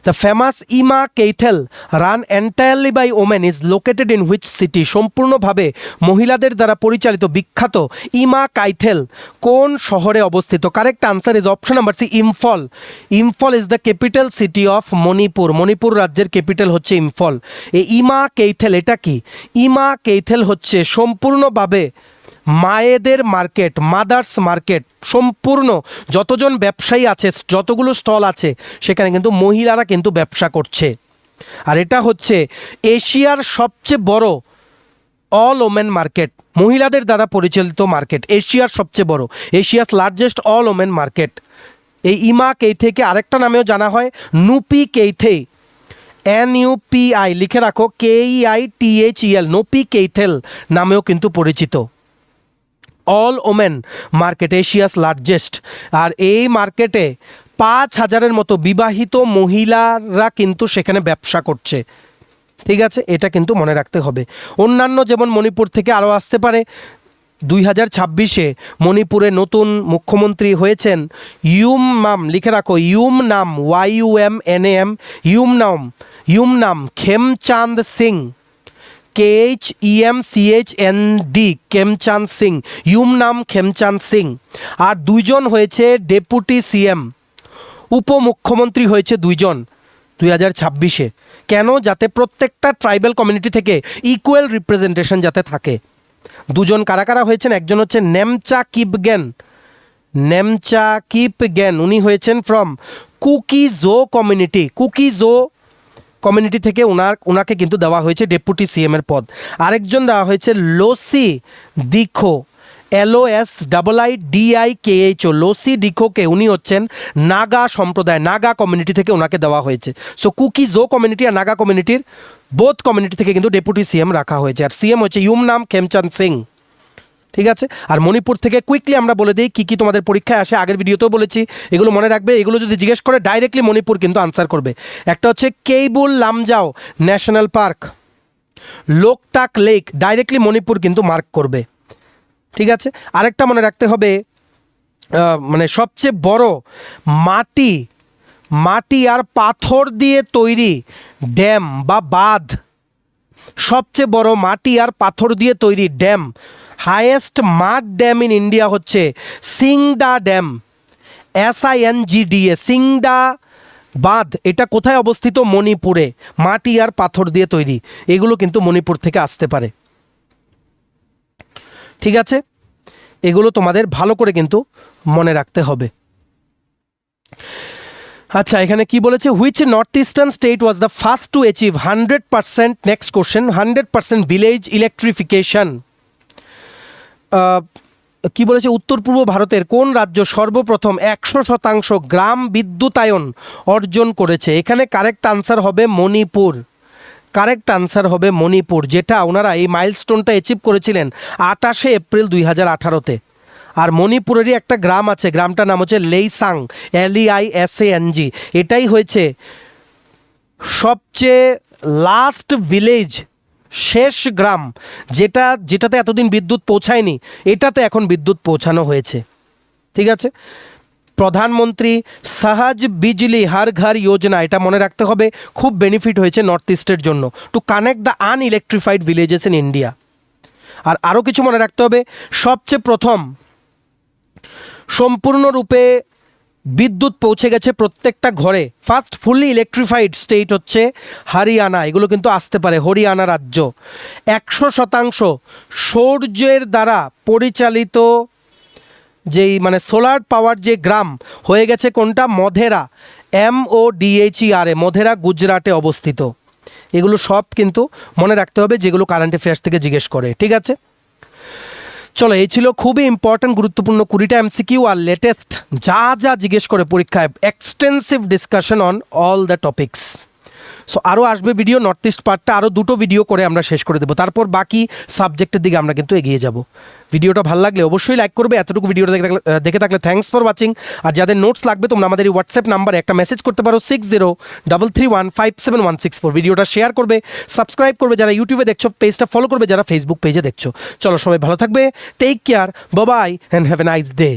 the famous Ima Keithel run entirely by women is located in which city? সম্পূর্ণভাবে মহিলাদের দ্বারা পরিচালিত বিখ্যাত ইমা কাইথেল কোন শহরে অবস্থিত? Correct answer is option number C, Imphal. Imphal is the capital city of Manipur. Manipur রাজ্যের ক্যাপিটাল হচ্ছে ইম্ফল। এই ইমা কেইথেল এটা কি? ইমা কেইথেল হচ্ছে সম্পূর্ণভাবে মায়েদের মার্কেট, মাদার্স মার্কেট। সম্পূর্ণ যতজন ব্যবসায়ী আছে, যতগুলো স্টল আছে, সেখানে কিন্তু মহিলারা কিন্তু ব্যবসা করছে। আর এটা হচ্ছে এশিয়ার সবচেয়ে বড় অল ওমেন মার্কেট, মহিলাদের দ্বারা পরিচালিত মার্কেট, এশিয়ার সবচেয়ে বড়, Asia's largest all women market. এই ইমা কেইথেকে আরেকটা নামেও জানা হয় নুপি কেইথে, NUPI লিখে রাখো, KEITHEL, নুপি কেইথেল নামেও কিন্তু পরিচিত। All women market, Asia's largest. আর এই মার্কেটে 5,000-এর মতো বিবাহিত মহিলারা কিন্তু সেখানে ব্যবসা করছে। ঠিক আছে, এটা কিন্তু মনে রাখতে হবে। অন্যান্য যেমন মণিপুর থেকে আরও আসতে পারে। 2026-এ মণিপুরে নতুন মুখ্যমন্ত্রী হয়েছেন ইউমনাম, লিখে রাখো ইউমনাম, YUMNAM, ইউমনাম খেমচাঁদ সিং, KHEMCHND, খেমচাঁদ সিং, ইউমনাম খেমচাঁদ সিং। আর 2জন হয়েছে ডেপুটি CM, উপমুখ্যমন্ত্রী হয়েছে 2জন 2026-এ। কেন? যাতে প্রত্যেকটা ট্রাইবাল কমিউনিটি থেকে ইকুয়াল রিপ্রেজেন্টেশন যাতে থাকে। 2জন কারা কারা হয়েছেন? একজন হচ্ছে নেমচা কিপগেন, উনি হয়েছেন ফ্রম কুকি-জো কমিউনিটি থেকে ওনাকে কিন্তু দেওয়া হয়েছে ডেপুটি CM এর পদ। আরেকজন দেওয়া হয়েছে লোসি দিখো, LOSIIDIKHO, লোসি ডিখোকে, উনি হচ্ছেন নাগা সম্প্রদায়, নাগা কমিউনিটি থেকে ওনাকে দেওয়া হয়েছে। সো কুকি-জো কমিউনিটি আর নাগা কমিউনিটির বোথ কমিউনিটি থেকে কিন্তু ডেপুটি CM রাখা হয়েছে। আর CM হচ্ছে ইউমনাম খেমচাঁদ সিং। ঠিক আছে, আর মণিপুর থেকে কুইকলি আমরা বলে দিই কী কী তোমাদের পরীক্ষায় আসে। আগের ভিডিওতেও বলেছি, এগুলো মনে রাখবে। এগুলো যদি জিজ্ঞেস করে ডাইরেক্টলি মণিপুর কিন্তু আনসার করবে। একটা হচ্ছে Keibul Lamjao national park, Loktak lake, directly Manipur কিন্তু মার্ক করবে। ঠিক আছে, আরেকটা মনে রাখতে হবে, মানে সবচেয়ে বড় মাটি আর পাথর দিয়ে তৈরি ড্যাম বা বাঁধ, সবচেয়ে বড় মাটি আর পাথর দিয়ে তৈরি dam, highest mud dam in India হচ্ছে সিংডা ড্যাম, SINGDA, সিংডা বাঁধ। এটা কোথায় অবস্থিত? মণিপুরে। মাটি আর পাথর দিয়ে তৈরি, এগুলো কিন্তু মণিপুর থেকে আসতে পারে। ঠিক আছে, এগুলো তোমাদের ভালো করে কিন্তু মনে রাখতে হবে। আচ্ছা, এখানে কি বলেছে? Which north eastern state was the first to achieve 100%, next question, 100% village electrification. কি বলেছে? উত্তর পূর্ব ভারতের কোন রাজ্য সর্বপ্রথম 100% গ্রাম বিদ্যুতায়ন অর্জন করেছে? এখানে কারেক্ট আনসার হবে মণিপুর। কারেক্ট আনসার হবে মণিপুর, যেটা ওনারা এই মাইলস্টোনটা অ্যাচিভ করেছিলেন 28শে এপ্রিল 2018-তে। আর মণিপুরেরই একটা গ্রাম আছে, গ্রামটার নাম হচ্ছে লেইসাং, LEISANG। এটাই হয়েছে সবচেয়ে লাস্ট ভিলেজ, শেষ গ্রাম, যেটাতে এতদিন বিদ্যুৎ পৌঁছায়নি, এটাতে এখন বিদ্যুৎ পৌঁছানো হয়েছে। ঠিক আছে, প্রধানমন্ত্রী সহজ বিজলি হর ঘর যোজনা, এটা মনে রাখতে হবে, খুব বেনিফিট হয়েছে নর্থ ইস্টের জন্য, to connect the unelectrified villages in India. আর আরও কিছু মনে রাখতে হবে, সবচেয়ে প্রথম সম্পূর্ণরূপে বিদ্যুৎ পৌঁছে গেছে প্রত্যেকটা ঘরে, ফার্স্ট ফুললি ইলেকট্রিফাইড স্টেট হচ্ছে হরিয়ানা। এগুলো কিন্তু আসতে পারে, হরিয়ানা রাজ্য। 100% সূর্যের দ্বারা পরিচালিত যেই মানে সোলার পাওয়ার যে গ্রাম হয়ে গেছে কোনটা? মধেরা, MODHERA, মধেরা গুজরাটে অবস্থিত। এগুলো সব কিন্তু মনে রাখতে হবে, যেগুলো কারেন্ট অ্যাফেয়ার্স থেকে জিজ্ঞেস করে। ঠিক আছে, চলো, এই ছিল খুবই ইম্পর্টেন্ট গুরুত্বপূর্ণ 20টা MCQ আর লেটেস্ট যা জিজ্ঞেস করে পরীক্ষায়, extensive discussion on all the topics. So আরও আসবে ভিডিও, নর্থ ইস্ট পার্টটা আরও 2টো ভিডিও করে আমরা শেষ করে দেবো, তারপর বাকি সাবজেক্টের দিকে আমরা কিন্তু এগিয়ে যাব। ভিডিওটা ভালো লাগলে অবশ্যই লাইক করবে। এতটুকু ভিডিওটা দেখে থাকলে থ্যাঙ্কস ফর ওয়াচিং। আর যাদের নোটস লাগবে তোমরা আমাদের এই হোয়াটসঅ্যাপ নাম্বারে একটা মেসেজ করতে পারো 6033157164। ভিডিওটা শেয়ার করবে, সাবস্ক্রাইব করবে যারা ইউটিউবে দেখছো, পেজটা ফলো করবে যারা ফেসবুক পেজে দেখছো। চলো সবাই ভালো থাকবে, take care, bye bye and have a nice day.